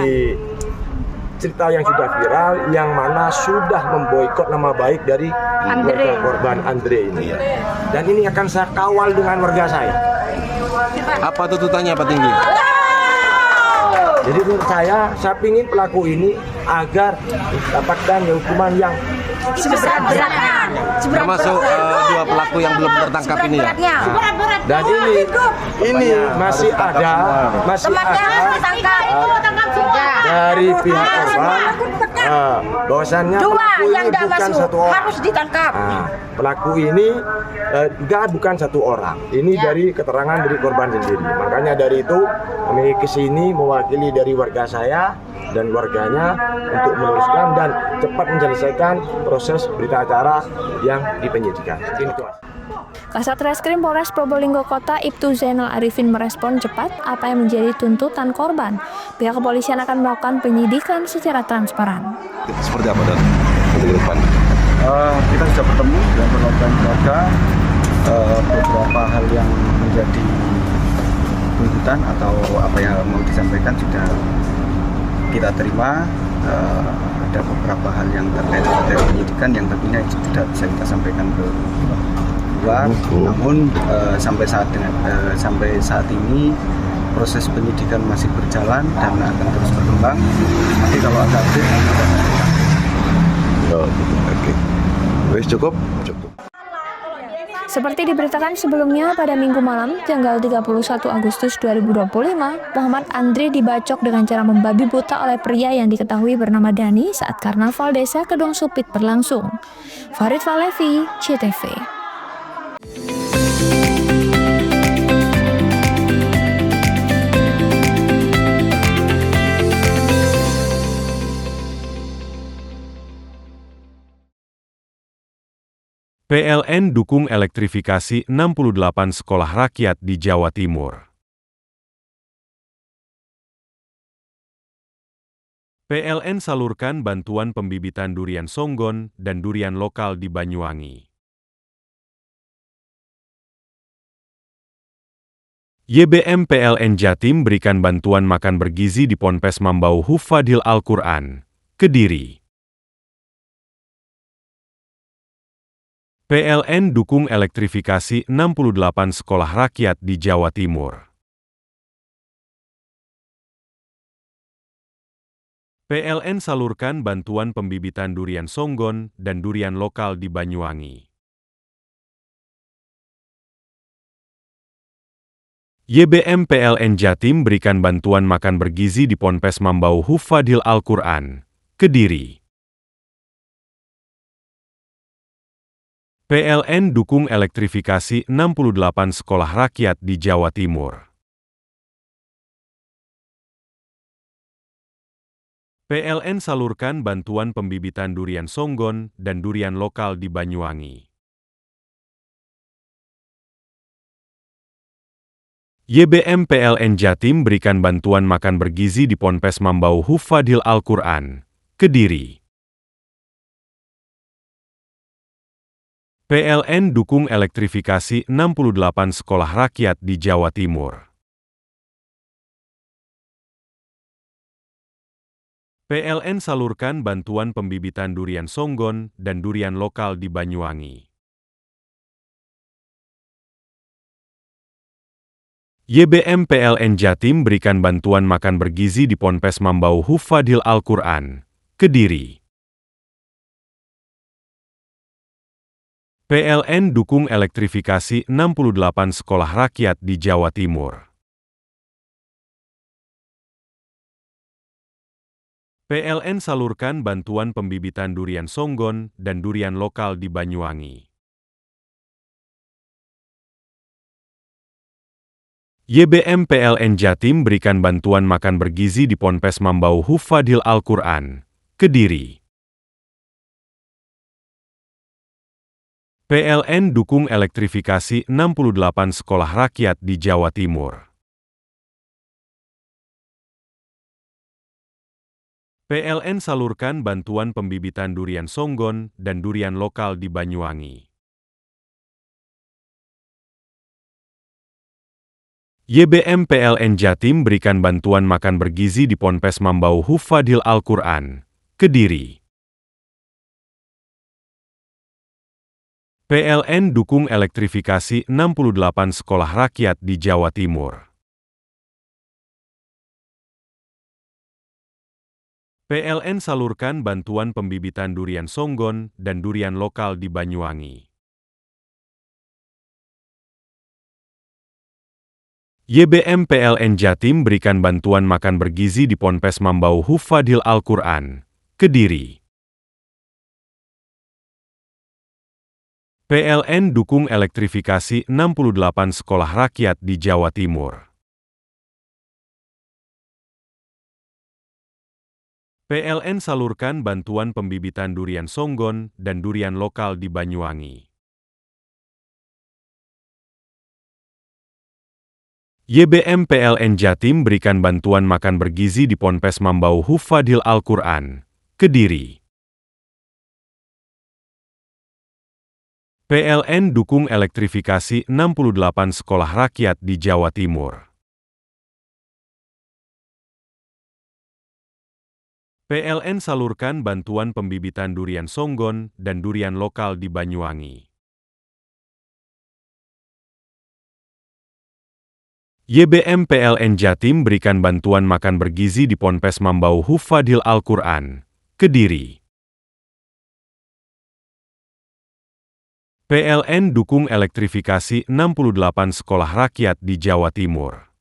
cerita yang sudah viral, yang mana sudah memboikot nama baik dari keluarga korban Andre ini. Dan ini akan saya kawal dengan warga saya. Apa tuntutannya Pak Tinggi? Jadi menurut saya ingin pelaku ini agar mendapatkan hukuman yang Seberat-beratnya. Termasuk dua pelaku yang belum tertangkap ini ya. Dan ini masih ada dari pihak korban bahwasannya pelaku ini bukan satu orang. Harus ditangkap. Pelaku ini bukan satu orang. Ini dari keterangan dari korban sendiri. Makanya dari itu kami kesini mewakili dari warga saya dan warganya untuk meluruskan dan cepat menyelesaikan proses berita acara yang dipenyidikan. Ini tuh. Kasat Reskrim Polres Probolinggo Kota Ibtu Zainal Arifin merespon cepat apa yang menjadi tuntutan korban. Pihak kepolisian akan melakukan penyidikan secara transparan. Seperti apa dan untuk ke depan? Kita sudah bertemu dengan perwakilan keluarga, beberapa hal yang menjadi tuntutan atau apa yang mau disampaikan sudah kita terima. Ada beberapa hal yang terkait materi penyidikan yang tentunya tidak bisa kita sampaikan ke luar. Namun sampai saat ini proses penyidikan masih berjalan dan akan terus berkembang. Nanti kalau ada update kita sampaikan. Oke. Wes cukup. Seperti diberitakan sebelumnya pada Minggu malam, tanggal 31 Agustus 2025, Muhammad Andre dibacok dengan cara membabi buta oleh pria yang diketahui bernama Dani saat karnaval desa Kedong Supit berlangsung. Farid Falevi, CTV. PLN dukung elektrifikasi 68 sekolah rakyat di Jawa Timur. PLN salurkan bantuan pembibitan durian songgon dan durian lokal di Banyuwangi. YBM PLN Jatim berikan bantuan makan bergizi di Ponpes Mambau Hufadil Al-Quran, Kediri. PLN dukung elektrifikasi 68 sekolah rakyat di Jawa Timur. PLN salurkan bantuan pembibitan durian songgon dan durian lokal di Banyuwangi. YBM PLN Jatim berikan bantuan makan bergizi di Ponpes Mambau Hufadil Al-Quran, Kediri. PLN dukung elektrifikasi 68 sekolah rakyat di Jawa Timur. PLN salurkan bantuan pembibitan durian songgon dan durian lokal di Banyuwangi. YBM PLN Jatim berikan bantuan makan bergizi di Ponpes Mambau Hufadil Al-Quran, Kediri. PLN dukung elektrifikasi 68 sekolah rakyat di Jawa Timur. PLN salurkan bantuan pembibitan durian songgon dan durian lokal di Banyuwangi. YBM PLN Jatim berikan bantuan makan bergizi di Ponpes Mambau Hufadil Al-Quran, Kediri. PLN dukung elektrifikasi 68 sekolah rakyat di Jawa Timur. PLN salurkan bantuan pembibitan durian songgon dan durian lokal di Banyuwangi. YBM PLN Jatim berikan bantuan makan bergizi di Ponpes Mambau Hufadil Al-Quran, Kediri. PLN dukung elektrifikasi 68 sekolah rakyat di Jawa Timur. PLN salurkan bantuan pembibitan durian Songgon dan durian lokal di Banyuwangi. YBM PLN Jatim berikan bantuan makan bergizi di Ponpes Mambau Hufadil Al-Quran, Kediri. PLN dukung elektrifikasi 68 sekolah rakyat di Jawa Timur. PLN salurkan bantuan pembibitan durian Songgon dan durian lokal di Banyuwangi. YBM PLN Jatim berikan bantuan makan bergizi di Ponpes Mambau Hufadil Al-Quran, Kediri. PLN dukung elektrifikasi 68 sekolah rakyat di Jawa Timur. PLN salurkan bantuan pembibitan durian Songgon dan durian lokal di Banyuwangi. YBM PLN Jatim berikan bantuan makan bergizi di Ponpes Mambau Hufadil Al-Quran, Kediri. PLN dukung elektrifikasi 68 sekolah rakyat di Jawa Timur. PLN salurkan bantuan pembibitan durian Songgon dan durian lokal di Banyuwangi. YBM PLN Jatim berikan bantuan makan bergizi di Ponpes Mambau Hufadil Al-Quran, Kediri. PLN dukung elektrifikasi 68 sekolah rakyat di Jawa Timur.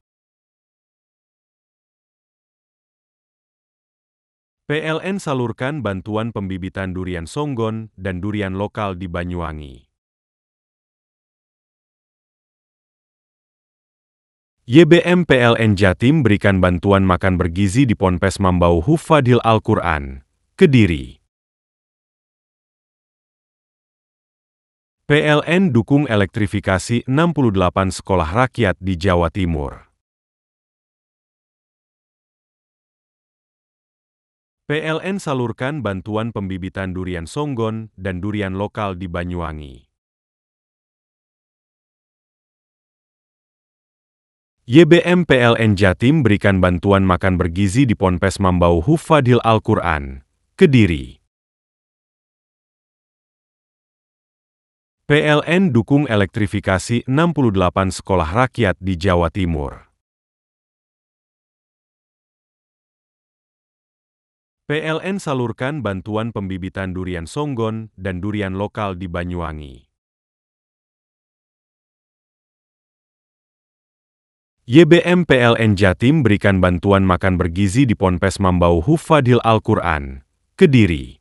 PLN salurkan bantuan pembibitan durian Songgon dan durian lokal di Banyuwangi. YBM PLN Jatim berikan bantuan makan bergizi di Ponpes Mambau Hufadil Al-Quran, Kediri. PLN dukung elektrifikasi 68 sekolah rakyat di Jawa Timur. PLN salurkan bantuan pembibitan durian Songgon dan durian lokal di Banyuwangi. YBM PLN Jatim berikan bantuan makan bergizi di Ponpes Mambau Hufadil Al-Quran, Kediri. PLN dukung elektrifikasi 68 sekolah rakyat di Jawa Timur. PLN salurkan bantuan pembibitan durian Songgon dan durian lokal di Banyuwangi. YBM PLN Jatim berikan bantuan makan bergizi di Ponpes Mambau Hufadil Al-Quran, Kediri.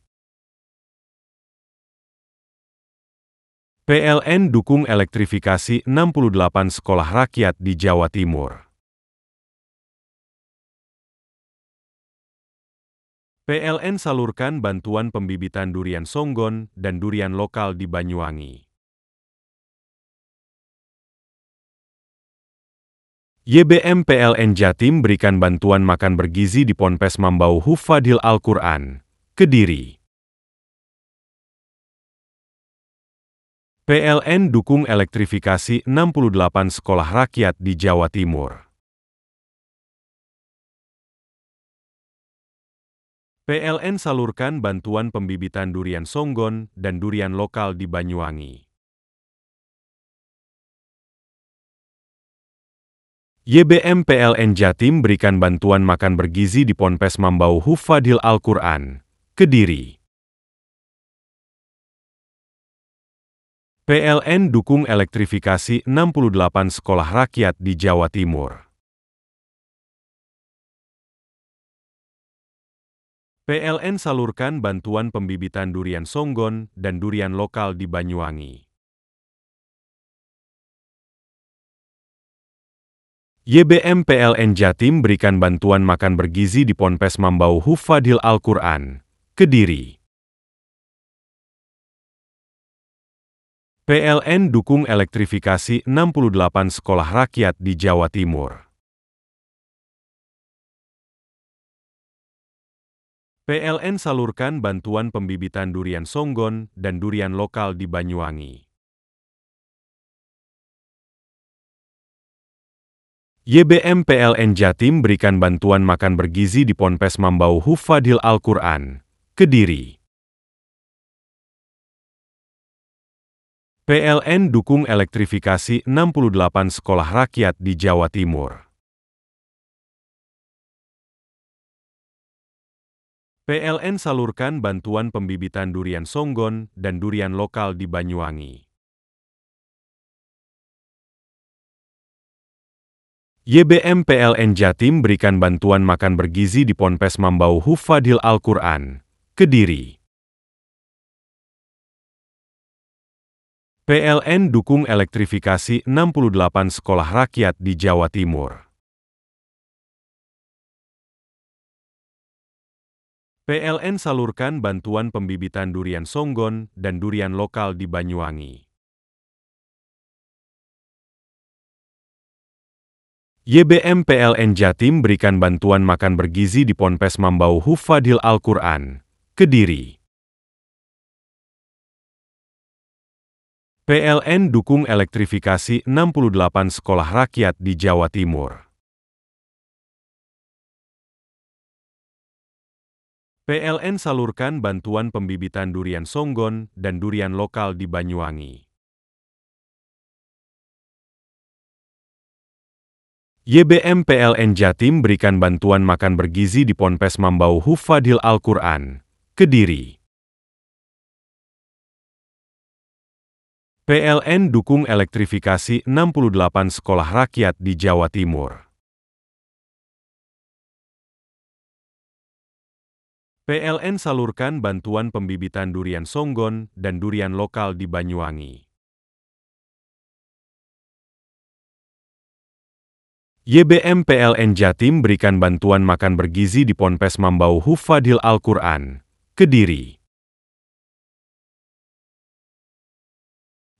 PLN dukung elektrifikasi 68 sekolah rakyat di Jawa Timur. PLN salurkan bantuan pembibitan durian Songgon dan durian lokal di Banyuwangi. YBM PLN Jatim berikan bantuan makan bergizi di Ponpes Mambau Hufadil Al-Quran, Kediri. PLN dukung elektrifikasi 68 sekolah rakyat di Jawa Timur. PLN salurkan bantuan pembibitan durian Songgon dan durian lokal di Banyuwangi. YBM PLN Jatim berikan bantuan makan bergizi di Ponpes Mambau Hufadil Al-Quran, Kediri. PLN dukung elektrifikasi 68 sekolah rakyat di Jawa Timur. PLN salurkan bantuan pembibitan durian Songgon dan durian lokal di Banyuwangi. YBM PLN Jatim berikan bantuan makan bergizi di Ponpes Mambau Hufadil Al-Quran, Kediri. PLN dukung elektrifikasi 68 sekolah rakyat di Jawa Timur. PLN salurkan bantuan pembibitan durian Songgon dan durian lokal di Banyuwangi. YBM PLN Jatim berikan bantuan makan bergizi di Ponpes Mambau Hufadil Al-Quran, Kediri. PLN dukung elektrifikasi 68 sekolah rakyat di Jawa Timur. PLN salurkan bantuan pembibitan durian Songgon dan durian lokal di Banyuwangi. YBM PLN Jatim berikan bantuan makan bergizi di Ponpes Mambau Hufadil Al-Quran, Kediri. PLN dukung elektrifikasi 68 sekolah rakyat di Jawa Timur. PLN salurkan bantuan pembibitan durian Songgon dan durian lokal di Banyuwangi. YBM PLN Jatim berikan bantuan makan bergizi di Ponpes Mambau Hufadil Al-Quran, Kediri. PLN dukung elektrifikasi 68 sekolah rakyat di Jawa Timur. PLN salurkan bantuan pembibitan durian Songgon dan durian lokal di Banyuwangi. YBM PLN Jatim berikan bantuan makan bergizi di Ponpes Mambau Hufadil Al-Quran, Kediri. PLN dukung elektrifikasi 68 sekolah rakyat di Jawa Timur. PLN salurkan bantuan pembibitan durian Songgon dan durian lokal di Banyuwangi. YBM PLN Jatim berikan bantuan makan bergizi di Ponpes Mambau Hufadil Al-Quran, Kediri.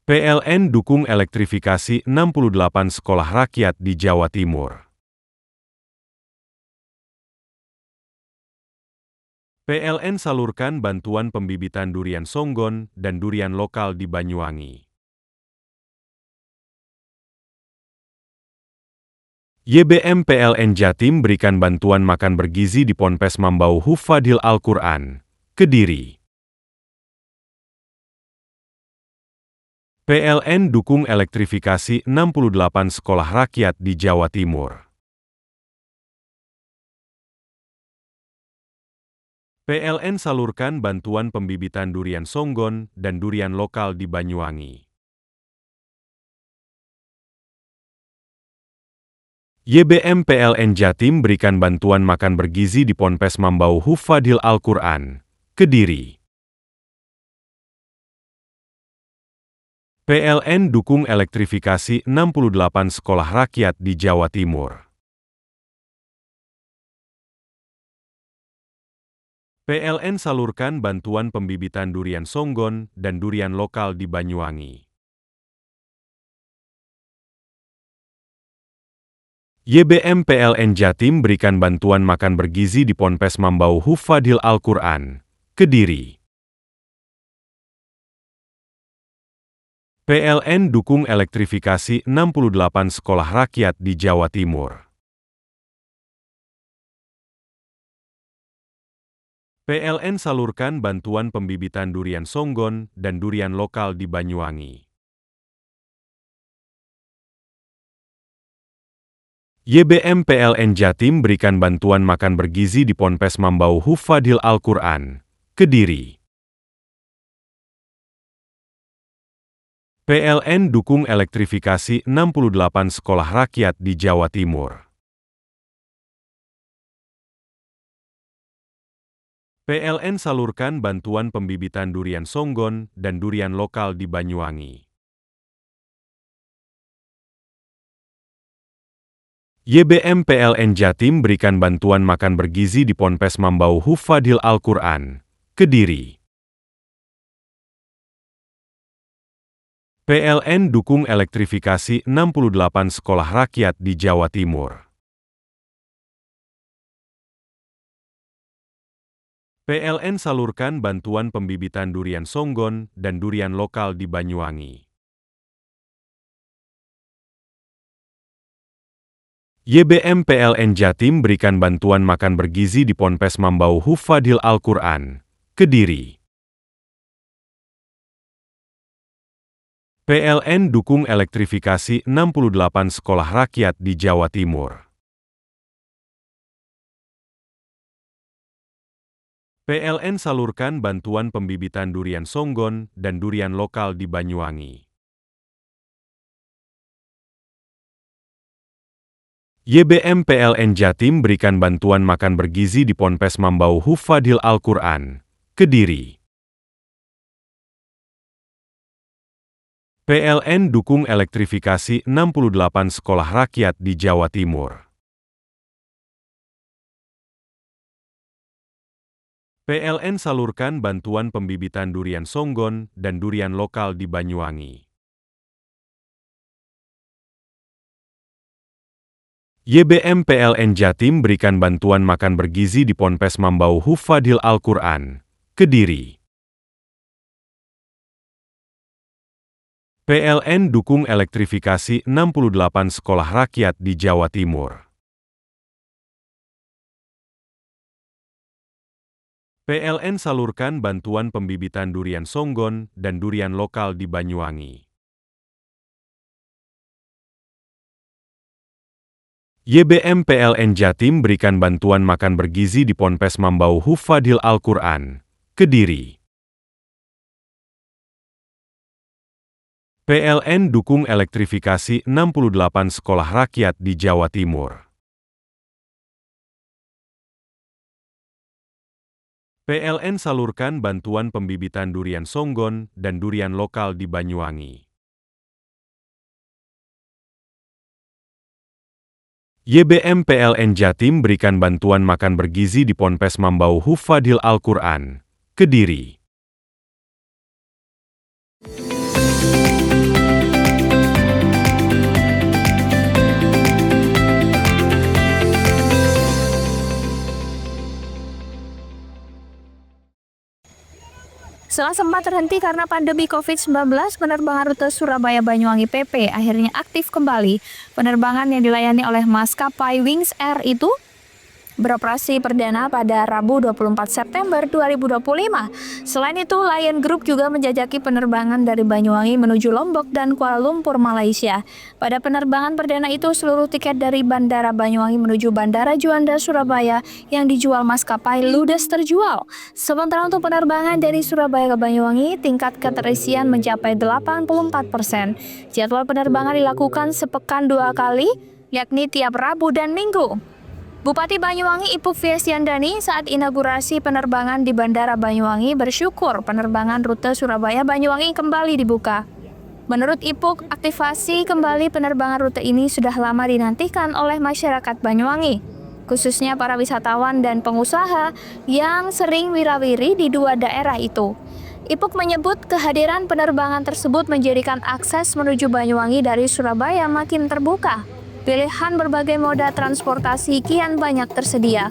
PLN dukung elektrifikasi 68 sekolah rakyat di Jawa Timur. PLN salurkan bantuan pembibitan durian Songgon dan durian lokal di Banyuwangi. YBM PLN Jatim berikan bantuan makan bergizi di Ponpes Mambau Hufadil Al-Quran, Kediri. PLN dukung elektrifikasi 68 sekolah rakyat di Jawa Timur. PLN salurkan bantuan pembibitan durian Songgon dan durian lokal di Banyuwangi. YBM PLN Jatim berikan bantuan makan bergizi di Ponpes Mambau Hufadil Al-Quran, Kediri. PLN dukung elektrifikasi 68 sekolah rakyat di Jawa Timur. PLN salurkan bantuan pembibitan durian Songgon dan durian lokal di Banyuwangi. YBM PLN Jatim berikan bantuan makan bergizi di Ponpes Mambau Hufadil Al-Quran, Kediri. PLN dukung elektrifikasi 68 sekolah rakyat di Jawa Timur. PLN salurkan bantuan pembibitan durian Songgon dan durian lokal di Banyuwangi. YBM PLN Jatim berikan bantuan makan bergizi di Ponpes Mambau Hufadil Al-Quran, Kediri. PLN dukung elektrifikasi 68 sekolah rakyat di Jawa Timur. PLN salurkan bantuan pembibitan durian Songgon dan durian lokal di Banyuwangi. YBM PLN Jatim berikan bantuan makan bergizi di Ponpes Mambau Hufadil Al-Quran, Kediri. PLN dukung elektrifikasi 68 sekolah rakyat di Jawa Timur. PLN salurkan bantuan pembibitan durian Songgon dan durian lokal di Banyuwangi. YBM PLN Jatim berikan bantuan makan bergizi di Ponpes Mambau Hufadhil Al-Quran, Kediri. PLN dukung elektrifikasi 68 sekolah rakyat di Jawa Timur. PLN salurkan bantuan pembibitan durian Songgon dan durian lokal di Banyuwangi. YBM PLN Jatim berikan bantuan makan bergizi di Ponpes Mambau Hufadhil Al-Quran, Kediri. PLN dukung elektrifikasi 68 sekolah rakyat di Jawa Timur. PLN salurkan bantuan pembibitan durian Songgon dan durian lokal di Banyuwangi. YBM PLN Jatim berikan bantuan makan bergizi di Ponpes Mambau Hufadhil Al-Quran, Kediri. PLN dukung elektrifikasi 68 sekolah rakyat di Jawa Timur. PLN salurkan bantuan pembibitan durian Songgon dan durian lokal di Banyuwangi. YBM PLN Jatim berikan bantuan makan bergizi di Ponpes Mambau Hufadhil Al-Quran, Kediri. PLN dukung elektrifikasi 68 sekolah rakyat di Jawa Timur. PLN salurkan bantuan pembibitan durian Songgon dan durian lokal di Banyuwangi. YBM PLN Jatim berikan bantuan makan bergizi di Ponpes Mambau Hufadhil Al-Quran, Kediri. Setelah sempat terhenti karena pandemi COVID-19, penerbangan rute Surabaya-Banyuwangi PP akhirnya aktif kembali. Penerbangan yang dilayani oleh maskapai Wings Air itu beroperasi perdana pada Rabu 24 September 2025. Selain itu, Lion Group juga menjajaki penerbangan dari Banyuwangi menuju Lombok dan Kuala Lumpur, Malaysia. Pada penerbangan perdana itu, seluruh tiket dari Bandara Banyuwangi menuju Bandara Juanda, Surabaya yang dijual maskapai ludes terjual. Sementara untuk penerbangan dari Surabaya ke Banyuwangi, tingkat keterisian mencapai 84%. Jadwal penerbangan dilakukan sepekan 2 kali, yakni tiap Rabu dan Minggu. Bupati Banyuwangi Ipuk Fiestiandani saat inaugurasi penerbangan di Bandara Banyuwangi bersyukur penerbangan rute Surabaya-Banyuwangi kembali dibuka. Menurut Ipuk, aktivasi kembali penerbangan rute ini sudah lama dinantikan oleh masyarakat Banyuwangi, khususnya para wisatawan dan pengusaha yang sering wirawiri di dua daerah itu. Ipuk menyebut kehadiran penerbangan tersebut menjadikan akses menuju Banyuwangi dari Surabaya makin terbuka. Pilihan berbagai moda transportasi kian banyak tersedia.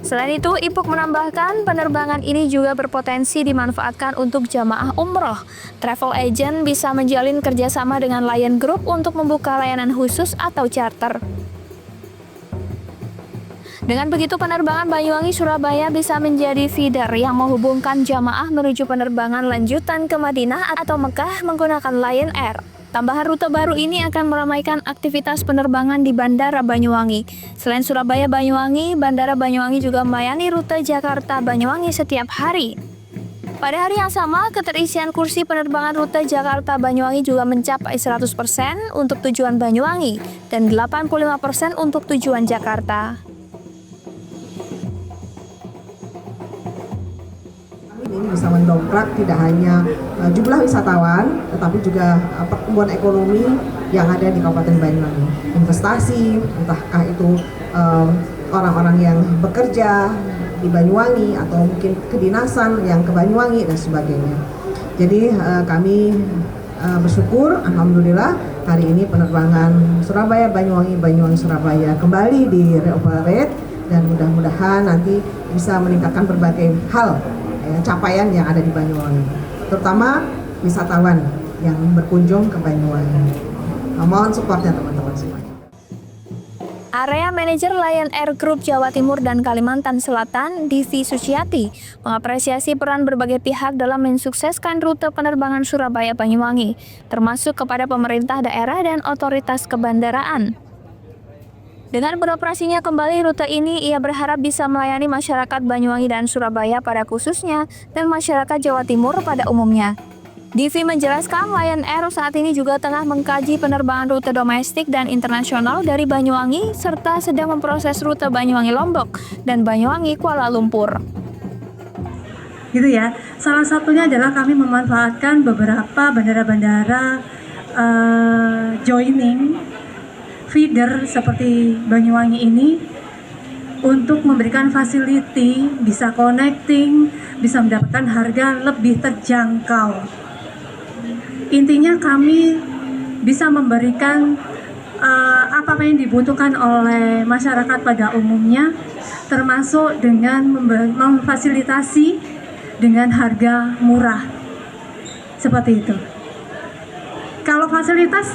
Selain itu, Ipuk menambahkan penerbangan ini juga berpotensi dimanfaatkan untuk jamaah umroh. Travel agent bisa menjalin kerjasama dengan Lion Group untuk membuka layanan khusus atau charter. Dengan begitu, penerbangan Banyuwangi-Surabaya bisa menjadi feeder yang menghubungkan jamaah menuju penerbangan lanjutan ke Madinah atau Mekah menggunakan Lion Air. Tambahan rute baru ini akan meramaikan aktivitas penerbangan di Bandara Banyuwangi. Selain Surabaya-Banyuwangi, Bandara Banyuwangi juga melayani rute Jakarta-Banyuwangi setiap hari. Pada hari yang sama, keterisian kursi penerbangan rute Jakarta-Banyuwangi juga mencapai 100% untuk tujuan Banyuwangi dan 85% untuk tujuan Jakarta. Ini bisa mendongkrak tidak hanya jumlah wisatawan, tetapi juga pertumbuhan ekonomi yang ada di Kabupaten Banyuwangi. Investasi, entahkah itu orang-orang yang bekerja di Banyuwangi atau mungkin kedinasan yang ke Banyuwangi dan sebagainya. Jadi kami bersyukur, alhamdulillah hari ini penerbangan Surabaya-Banyuwangi, Banyuwangi-Surabaya kembali di reoperate dan mudah-mudahan nanti bisa meningkatkan berbagai hal capaian yang ada di Banyuwangi, terutama wisatawan yang berkunjung ke Banyuwangi. Mohon supportnya teman-teman semuanya. Area Manajer Lion Air Group Jawa Timur dan Kalimantan Selatan, Divi Suciati, mengapresiasi peran berbagai pihak dalam mensukseskan rute penerbangan Surabaya-Banyuwangi, termasuk kepada pemerintah daerah dan otoritas kebandaraan. Dengan beroperasinya kembali rute ini, ia berharap bisa melayani masyarakat Banyuwangi dan Surabaya pada khususnya dan masyarakat Jawa Timur pada umumnya. Divi menjelaskan Lion Air saat ini juga tengah mengkaji penerbangan rute domestik dan internasional dari Banyuwangi serta sedang memproses rute Banyuwangi-Lombok dan Banyuwangi-Kuala Lumpur. Gitu ya. Salah satunya adalah kami memanfaatkan beberapa bandara-bandara joining feeder seperti Banyuwangi ini untuk memberikan facility, bisa connecting, bisa mendapatkan harga lebih terjangkau. Intinya kami bisa memberikan apa yang dibutuhkan oleh masyarakat pada umumnya, termasuk dengan memfasilitasi dengan harga murah. Seperti itu. Kalau fasilitas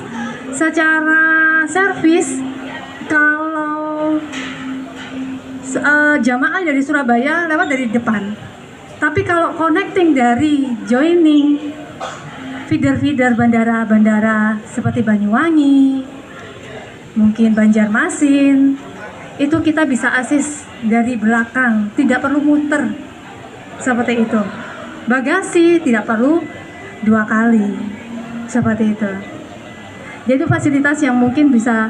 secara servis, kalau jamaah dari Surabaya lewat dari depan. Tapi kalau connecting dari joining feeder-feeder bandara-bandara seperti Banyuwangi, mungkin Banjarmasin, itu kita bisa asis dari belakang, tidak perlu muter, seperti itu. Bagasi tidak perlu 2 kali, seperti itu. Jadi fasilitas yang mungkin bisa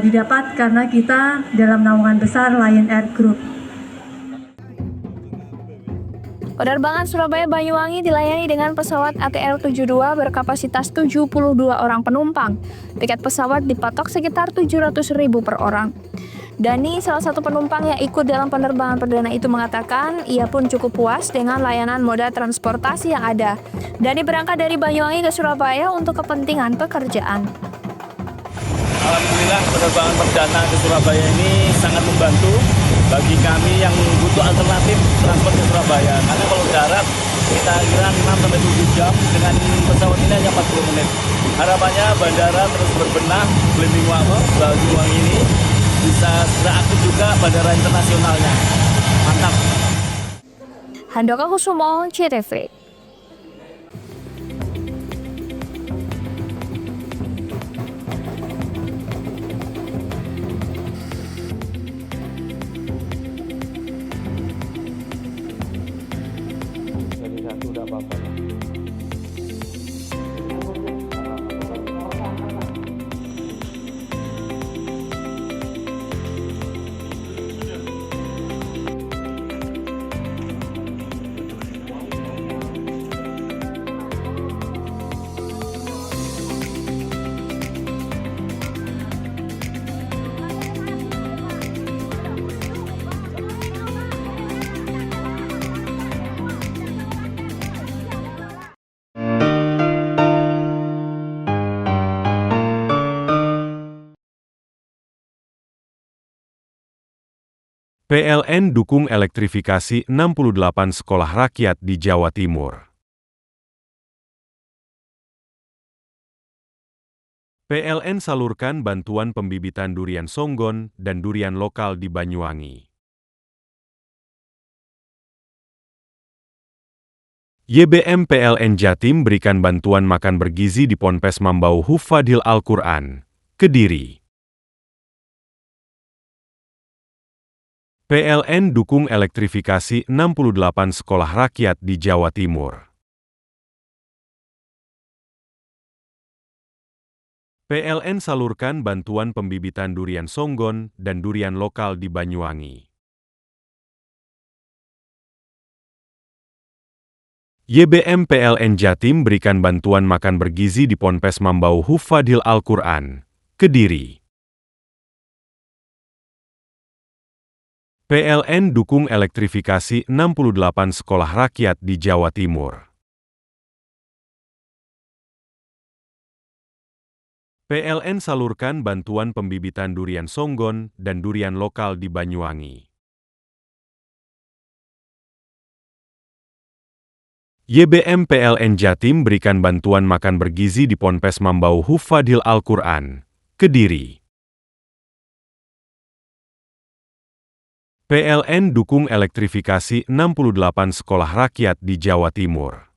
didapat karena kita dalam naungan besar Lion Air Group. Penerbangan Surabaya-Banyuwangi dilayani dengan pesawat ATR 72 berkapasitas 72 orang penumpang. Tiket pesawat dipatok sekitar 700.000 per orang. Dani, salah satu penumpang yang ikut dalam penerbangan perdana itu mengatakan ia pun cukup puas dengan layanan moda transportasi yang ada. Dani berangkat dari Banyuwangi ke Surabaya untuk kepentingan pekerjaan. Alhamdulillah penerbangan perdana ke Surabaya ini sangat membantu bagi kami yang butuh alternatif transport ke Surabaya. Karena kalau darat kita kira 6-7 jam, dengan pesawat ini hanya 40 menit. Harapannya bandara terus berbenah, Blimbing Banyuwangi ini bisa segera aktif juga bandara internasionalnya. Mantap. Handoko Kusumo, CTV. PLN dukung elektrifikasi 68 sekolah rakyat di Jawa Timur. PLN salurkan bantuan pembibitan durian songgon dan durian lokal di Banyuwangi. YBM PLN Jatim berikan bantuan makan bergizi di Ponpes Mambau Hufadhil Al-Quran, Kediri. PLN dukung elektrifikasi 68 sekolah rakyat di Jawa Timur. PLN salurkan bantuan pembibitan durian songgon dan durian lokal di Banyuwangi. YBM PLN Jatim berikan bantuan makan bergizi di Ponpes Mambau Hufadhil Al-Quran, Kediri. PLN dukung elektrifikasi 68 sekolah rakyat di Jawa Timur. PLN salurkan bantuan pembibitan durian Songgon dan durian lokal di Banyuwangi. YBM PLN Jatim berikan bantuan makan bergizi di Ponpes Mambau Hufadhil Al-Quran, Kediri. PLN dukung elektrifikasi 68 sekolah rakyat di Jawa Timur.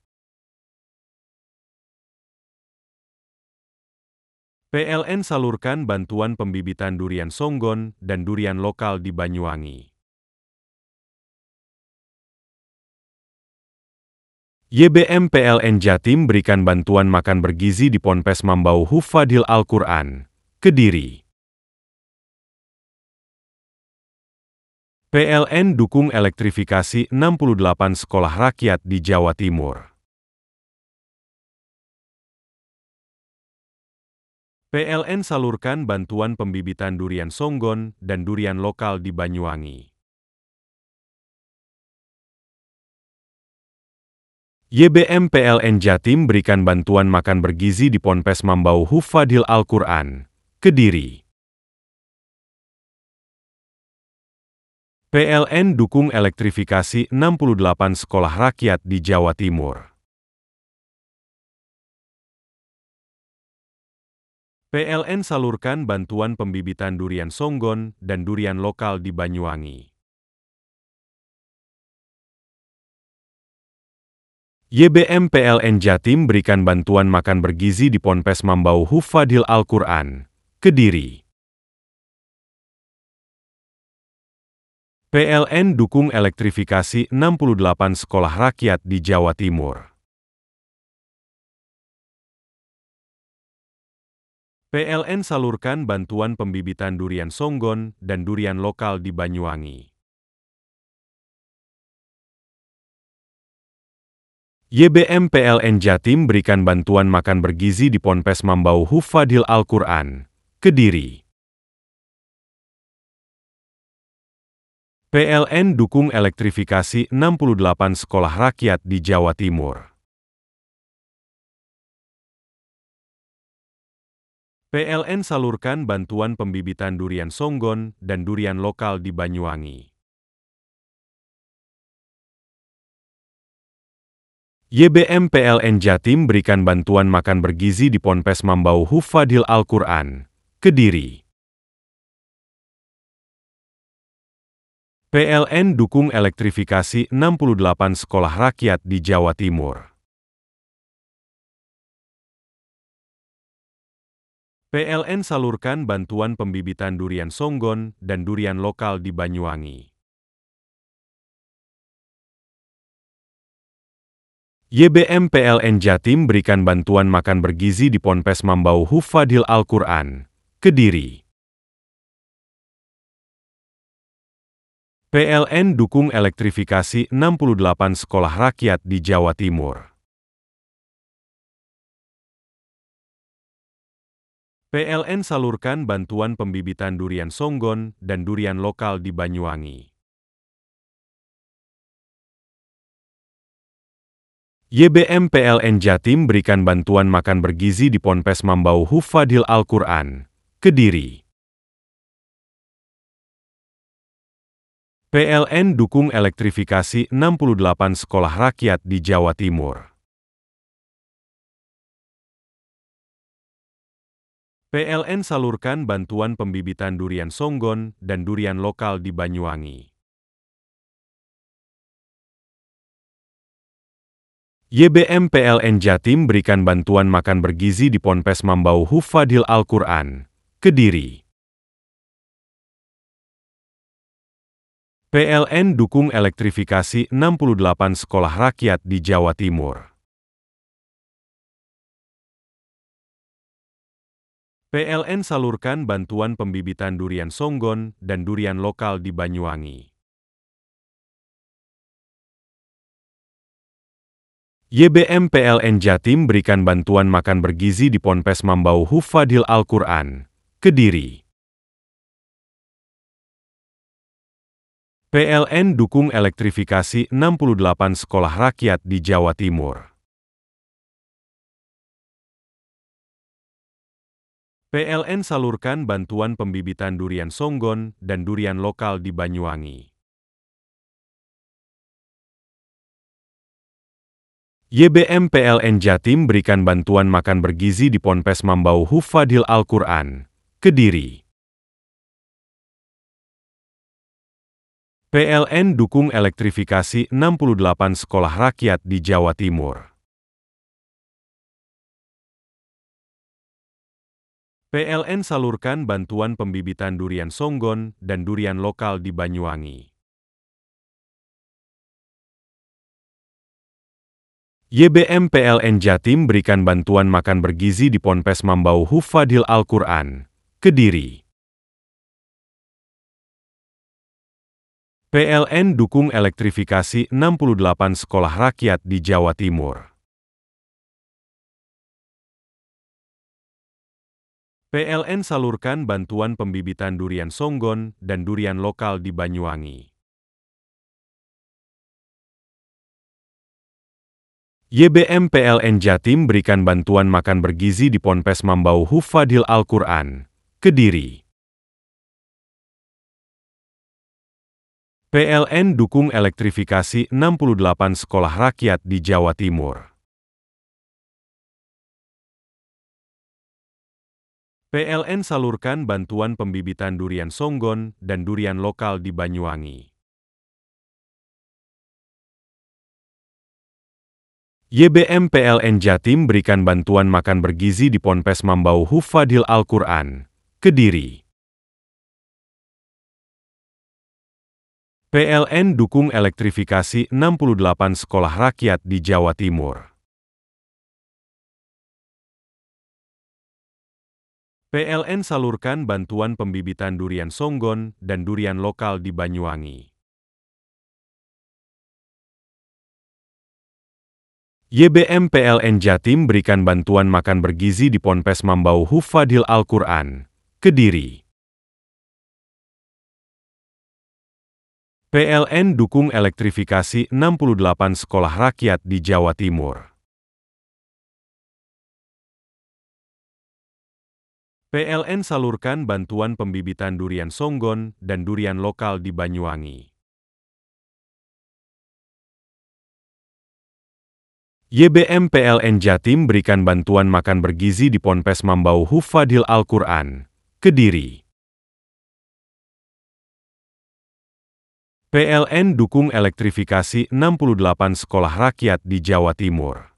PLN salurkan bantuan pembibitan durian Songgon dan durian lokal di Banyuwangi. YBM PLN Jatim berikan bantuan makan bergizi di Ponpes Mambau Hufadhil Al-Quran, Kediri. PLN dukung elektrifikasi 68 sekolah rakyat di Jawa Timur. PLN salurkan bantuan pembibitan durian Songgon dan durian lokal di Banyuwangi. YBM PLN Jatim berikan bantuan makan bergizi di Ponpes Mambau Hufadhil Al-Quran, Kediri. PLN dukung elektrifikasi 68 sekolah rakyat di Jawa Timur. PLN salurkan bantuan pembibitan durian Songgon dan durian lokal di Banyuwangi. YBM PLN Jatim berikan bantuan makan bergizi di Ponpes Mambau Hufadhil Al-Quran, Kediri. PLN dukung elektrifikasi 68 sekolah rakyat di Jawa Timur. PLN salurkan bantuan pembibitan durian Songgon dan durian lokal di Banyuwangi. YBM PLN Jatim berikan bantuan makan bergizi di Ponpes Mambau Hufadhil Al-Quran, Kediri. PLN dukung elektrifikasi 68 sekolah rakyat di Jawa Timur. PLN salurkan bantuan pembibitan durian Songgon dan durian lokal di Banyuwangi. YBM PLN Jatim berikan bantuan makan bergizi di Ponpes Mambau Hufadhil Al-Quran, Kediri. PLN dukung elektrifikasi 68 sekolah rakyat di Jawa Timur. PLN salurkan bantuan pembibitan durian Songgon dan durian lokal di Banyuwangi. YBM PLN Jatim berikan bantuan makan bergizi di Ponpes Mambau Hufadhil Al-Quran, Kediri. PLN dukung elektrifikasi 68 sekolah rakyat di Jawa Timur. PLN salurkan bantuan pembibitan durian Songgon dan durian lokal di Banyuwangi. YBM PLN Jatim berikan bantuan makan bergizi di Ponpes Mambau Hufadhil Al-Quran, Kediri. PLN dukung elektrifikasi 68 sekolah rakyat di Jawa Timur. PLN salurkan bantuan pembibitan durian Songgon dan durian lokal di Banyuwangi. YBM PLN Jatim berikan bantuan makan bergizi di Ponpes Mambau Hufadhil Al-Quran, Kediri. PLN dukung elektrifikasi 68 sekolah rakyat di Jawa Timur. PLN salurkan bantuan pembibitan durian Songgon dan durian lokal di Banyuwangi. YBM PLN Jatim berikan bantuan makan bergizi di Ponpes Mambau Hufadhil Al-Quran, Kediri. PLN dukung elektrifikasi 68 sekolah rakyat di Jawa Timur. PLN salurkan bantuan pembibitan durian Songgon dan durian lokal di Banyuwangi. YBM PLN Jatim berikan bantuan makan bergizi di Ponpes Mambau Hufadhil Al-Quran, Kediri. PLN dukung elektrifikasi 68 sekolah rakyat di Jawa Timur. PLN salurkan bantuan pembibitan durian Songgon dan durian lokal di Banyuwangi. YBM PLN Jatim berikan bantuan makan bergizi di Ponpes Mambau Hufadhil Al-Quran, Kediri. PLN dukung elektrifikasi 68 sekolah rakyat di Jawa Timur. PLN salurkan bantuan pembibitan durian Songgon dan durian lokal di Banyuwangi. YBM PLN Jatim berikan bantuan makan bergizi di Ponpes Mambau Hufadhil Al-Quran, Kediri. PLN dukung elektrifikasi 68 sekolah rakyat di Jawa Timur. PLN salurkan bantuan pembibitan durian Songgon dan durian lokal di Banyuwangi. YBM PLN Jatim berikan bantuan makan bergizi di Ponpes Mambau Hufadhil Al-Quran, Kediri. PLN dukung elektrifikasi 68 sekolah rakyat di Jawa Timur. PLN salurkan bantuan pembibitan durian Songgon dan durian lokal di Banyuwangi. YBM PLN Jatim berikan bantuan makan bergizi di Ponpes Mambau Hufadhil Al-Quran, Kediri. PLN dukung elektrifikasi 68 sekolah rakyat di Jawa Timur. PLN salurkan bantuan pembibitan durian Songgon dan durian lokal di Banyuwangi. YBM PLN Jatim berikan bantuan makan bergizi di Ponpes Mambau Hufadhil Al-Quran, Kediri. PLN dukung elektrifikasi 68 sekolah rakyat di Jawa Timur.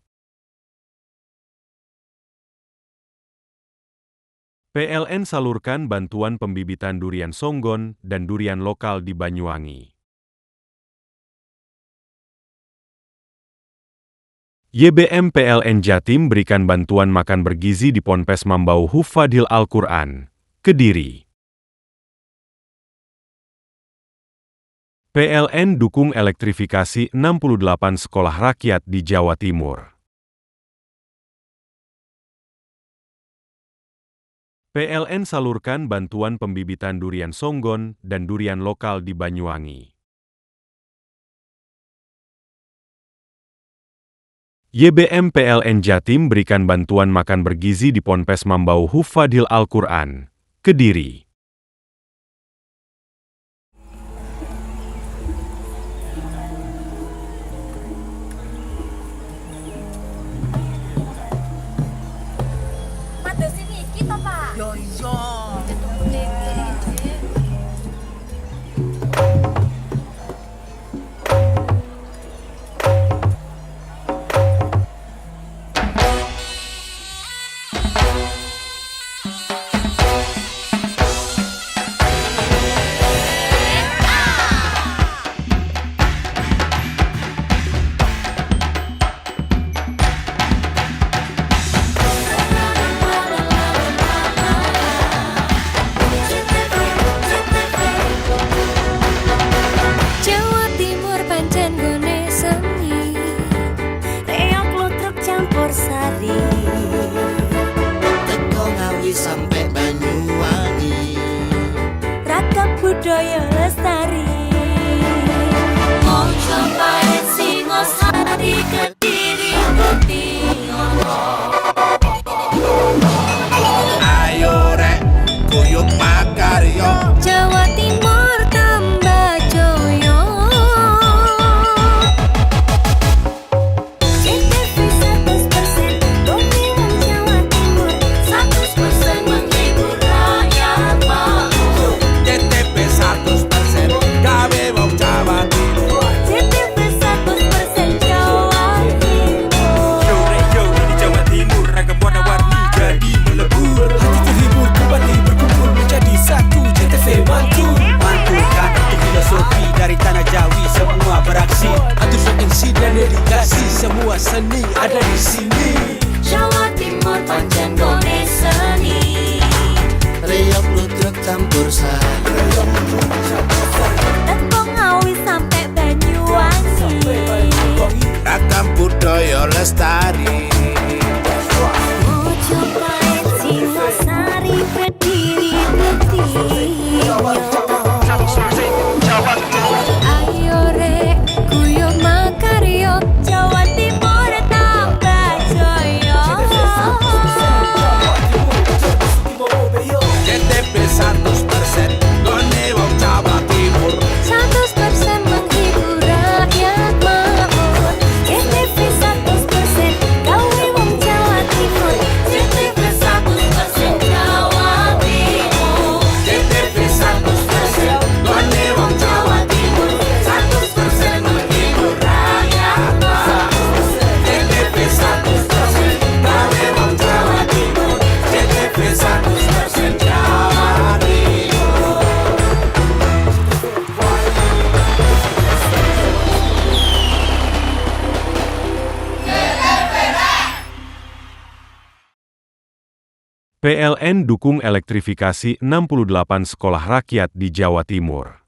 PLN salurkan bantuan pembibitan durian Songgon dan durian lokal di Banyuwangi. YBM PLN Jatim berikan bantuan makan bergizi di Ponpes Mambau Hufadhil Al-Quran, Kediri. PLN dukung elektrifikasi 68 sekolah rakyat di Jawa Timur. PLN salurkan bantuan pembibitan durian Songgon dan durian lokal di Banyuwangi. YBM PLN Jatim berikan bantuan makan bergizi di Ponpes Mambau Hufadhil Al-Quran, Kediri. semua seni ada di sini. Jawa Timur pancen gone seni. Riok ludruk campur sari. Tepung Ngawi sampai Banyuwangi. Ragam budaya lestari. Mojopahit Singosari berdiri ayo rek guyub makaryo Jawa Timur tambah jaya. JTV 100% gone wong Jawa Timur. 100% menghibur rakyat makmur. JTV 100% gawe wong Jawa Timur. JTV 100% Jawa Timur. JTV 100% gone wong Jawa Timur. 100% menghibur rakyat makmur. JTV 100% gawe wong Jawa Timur. JTV 100% Jawa Timur. PLN dukung elektrifikasi 68 sekolah rakyat di Jawa Timur.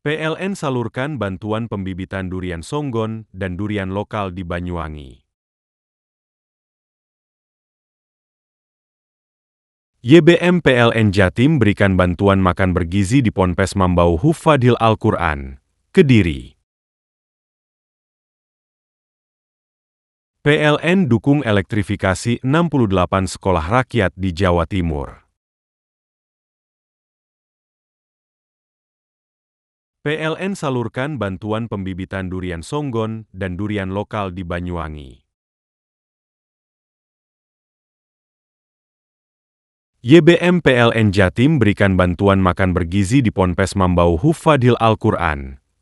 PLN salurkan bantuan pembibitan durian songgon dan durian lokal di Banyuwangi. YBM PLN Jatim berikan bantuan makan bergizi di Ponpes Mambau Hufadil Al-Quran,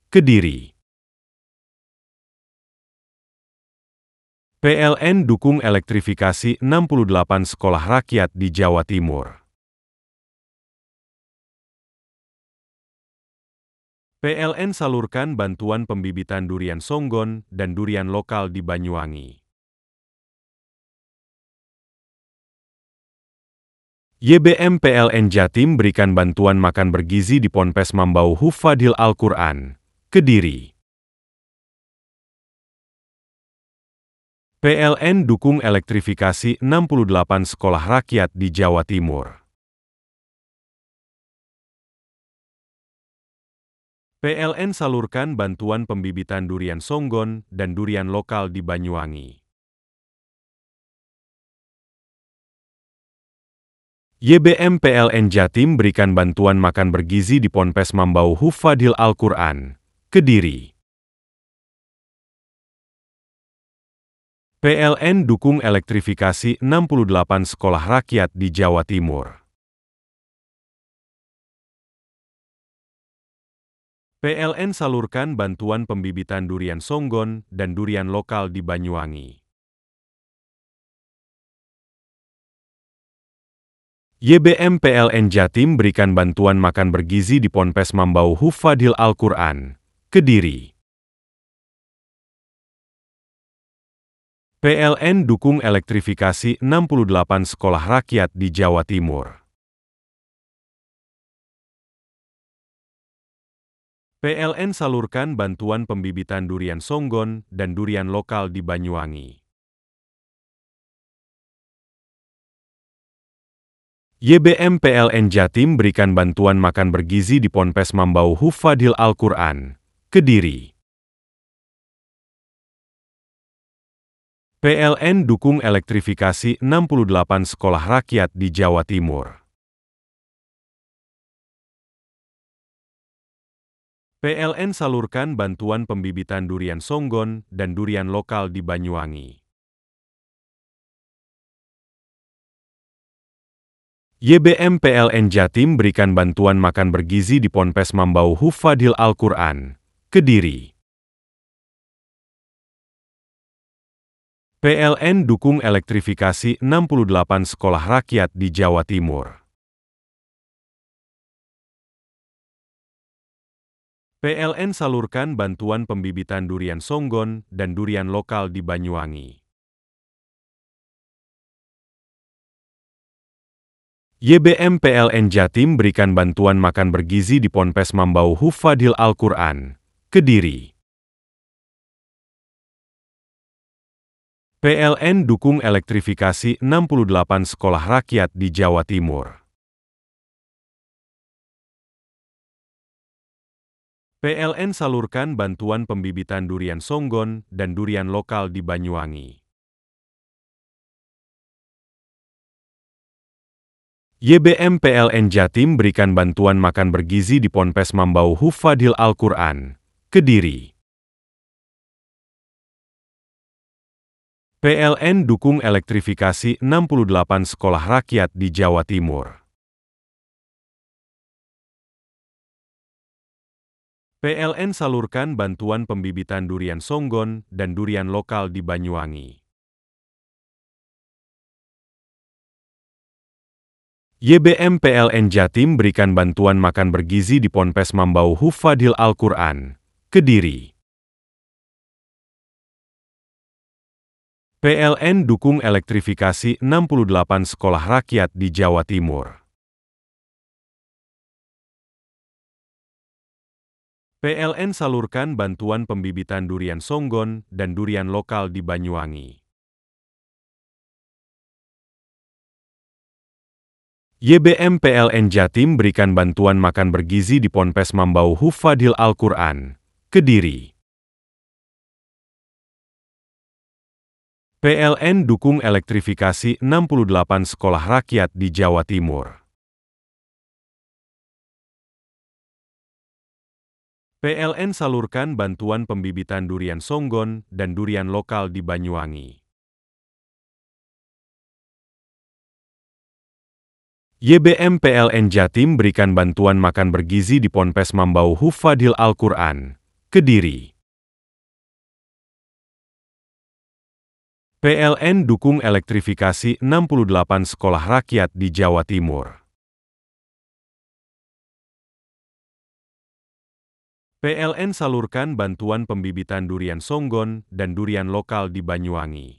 Kediri. PLN dukung elektrifikasi 68 sekolah rakyat di Jawa Timur. PLN salurkan bantuan pembibitan durian songgon dan durian lokal di Banyuwangi. YBM PLN Jatim berikan bantuan makan bergizi di Ponpes Mambau Hufadil Al-Quran, Kediri. PLN dukung elektrifikasi 68 sekolah rakyat di Jawa Timur. PLN salurkan bantuan pembibitan durian songgon dan durian lokal di Banyuwangi. YBM PLN Jatim berikan bantuan makan bergizi di Ponpes Mambau Hufadil Al-Quran, Kediri. PLN dukung elektrifikasi 68 sekolah rakyat di Jawa Timur. PLN salurkan bantuan pembibitan durian songgon dan durian lokal di Banyuwangi. YBM PLN Jatim berikan bantuan makan bergizi di Ponpes Mambau Hufadil Al-Quran, Kediri. PLN dukung elektrifikasi 68 sekolah rakyat di Jawa Timur. PLN salurkan bantuan pembibitan durian songgon dan durian lokal di Banyuwangi. YBM PLN Jatim berikan bantuan makan bergizi di Ponpes Mambau Hufadil Al-Quran, Kediri. PLN dukung elektrifikasi 68 sekolah rakyat di Jawa Timur. PLN salurkan bantuan pembibitan durian songgon dan durian lokal di Banyuwangi. YBM PLN Jatim berikan bantuan makan bergizi di Ponpes Mambau Hufadil Al-Quran, Kediri. PLN dukung elektrifikasi 68 sekolah rakyat di Jawa Timur. PLN salurkan bantuan pembibitan durian songgon dan durian lokal di Banyuwangi. YBM PLN Jatim berikan bantuan makan bergizi di Ponpes Mambau Hufadil Al-Quran, Kediri. PLN dukung elektrifikasi 68 sekolah rakyat di Jawa Timur. PLN salurkan bantuan pembibitan durian Songgon dan durian lokal di Banyuwangi. YBM PLN Jatim berikan bantuan makan bergizi di Ponpes Mambau Hufadil Al-Quran, Kediri. PLN dukung elektrifikasi 68 sekolah rakyat di Jawa Timur. PLN salurkan bantuan pembibitan durian Songgon dan durian lokal di Banyuwangi. YBM PLN Jatim berikan bantuan makan bergizi di Ponpes Mambau Hufadil Al-Quran, Kediri. PLN dukung elektrifikasi 68 sekolah rakyat di Jawa Timur. PLN salurkan bantuan pembibitan durian Songgon dan durian lokal di Banyuwangi. YBM PLN Jatim berikan bantuan makan bergizi di Ponpes Mambau Hufadil Al-Quran, Kediri. PLN dukung elektrifikasi 68 sekolah rakyat di Jawa Timur. PLN salurkan bantuan pembibitan durian Songgon dan durian lokal di Banyuwangi. YBM PLN Jatim berikan bantuan makan bergizi di Ponpes Mambau Hufadil Al-Quran, Kediri. PLN dukung elektrifikasi 68 sekolah rakyat di Jawa Timur. PLN salurkan bantuan pembibitan durian Songgon dan durian lokal di Banyuwangi. YBM PLN Jatim berikan bantuan makan bergizi di Ponpes Mambau Hufadil Al-Quran, Kediri. PLN dukung elektrifikasi 68 sekolah rakyat di Jawa Timur. PLN salurkan bantuan pembibitan durian Songgon dan durian lokal di Banyuwangi.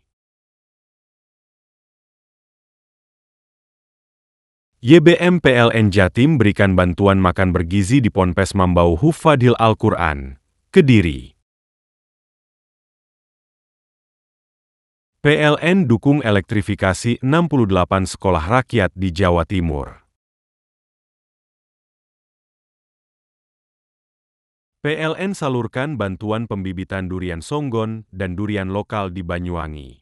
YBM PLN Jatim berikan bantuan makan bergizi di Ponpes Mambau Hufadil Al-Quran, Kediri. PLN dukung elektrifikasi 68 sekolah rakyat di Jawa Timur. PLN salurkan bantuan pembibitan durian Songgon dan durian lokal di Banyuwangi.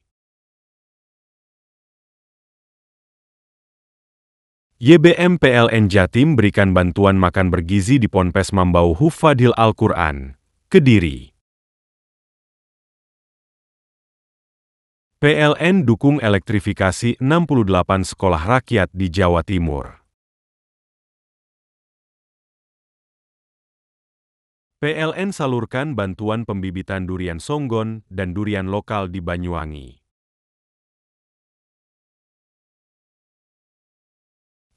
YBM PLN Jatim berikan bantuan makan bergizi di Ponpes Mambau Hufadil Al-Quran, Kediri. PLN dukung elektrifikasi 68 sekolah rakyat di Jawa Timur. PLN salurkan bantuan pembibitan durian Songgon dan durian lokal di Banyuwangi.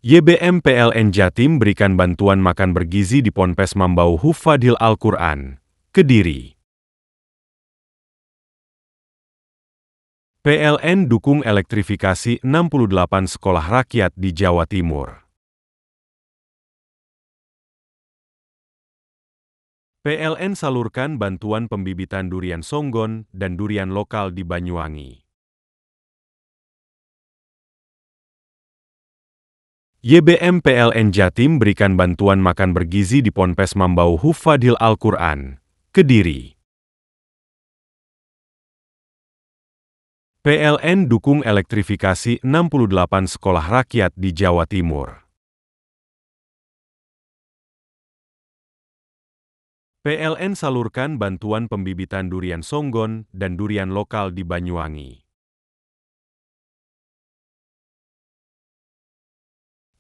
YBM PLN Jatim berikan bantuan makan bergizi di Ponpes Mambau Hufadil Al-Quran, Kediri. PLN dukung elektrifikasi 68 sekolah rakyat di Jawa Timur. PLN salurkan bantuan pembibitan durian Songgon dan durian lokal di Banyuwangi. YBM PLN Jatim berikan bantuan makan bergizi di Ponpes Mambau Hufadil Al-Quran, Kediri. PLN dukung elektrifikasi 68 sekolah rakyat di Jawa Timur. PLN salurkan bantuan pembibitan durian Songgon dan durian lokal di Banyuwangi.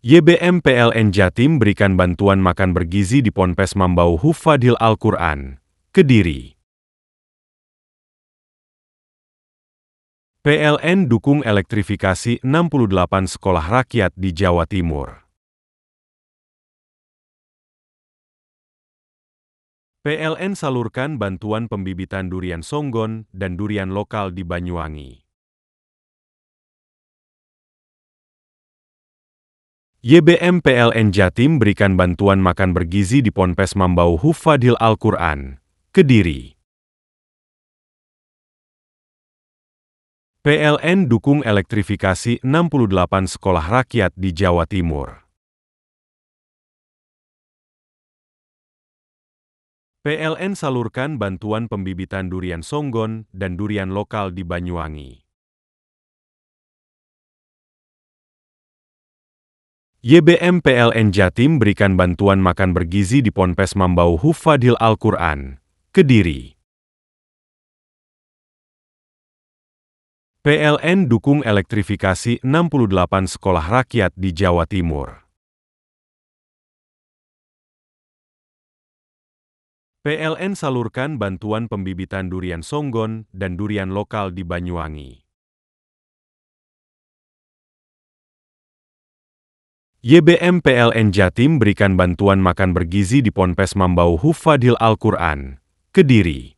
YBM PLN Jatim berikan bantuan makan bergizi di Ponpes Mambau Hufadil Al-Quran, Kediri. PLN dukung elektrifikasi 68 sekolah rakyat di Jawa Timur. PLN salurkan bantuan pembibitan durian Songgon dan durian lokal di Banyuwangi. YBM PLN Jatim berikan bantuan makan bergizi di Ponpes Mambau Hufadhil Al-Quran, Kediri. PLN dukung elektrifikasi 68 sekolah rakyat di Jawa Timur. PLN salurkan bantuan pembibitan durian Songgon dan durian lokal di Banyuwangi. YBM PLN Jatim berikan bantuan makan bergizi di Ponpes Mambau Hufadhil Al-Quran, Kediri. PLN dukung elektrifikasi 68 sekolah rakyat di Jawa Timur. PLN salurkan bantuan pembibitan durian Songgon dan durian lokal di Banyuwangi. YBM PLN Jatim berikan bantuan makan bergizi di Ponpes Mambau Hufadhil Al-Quran, Kediri.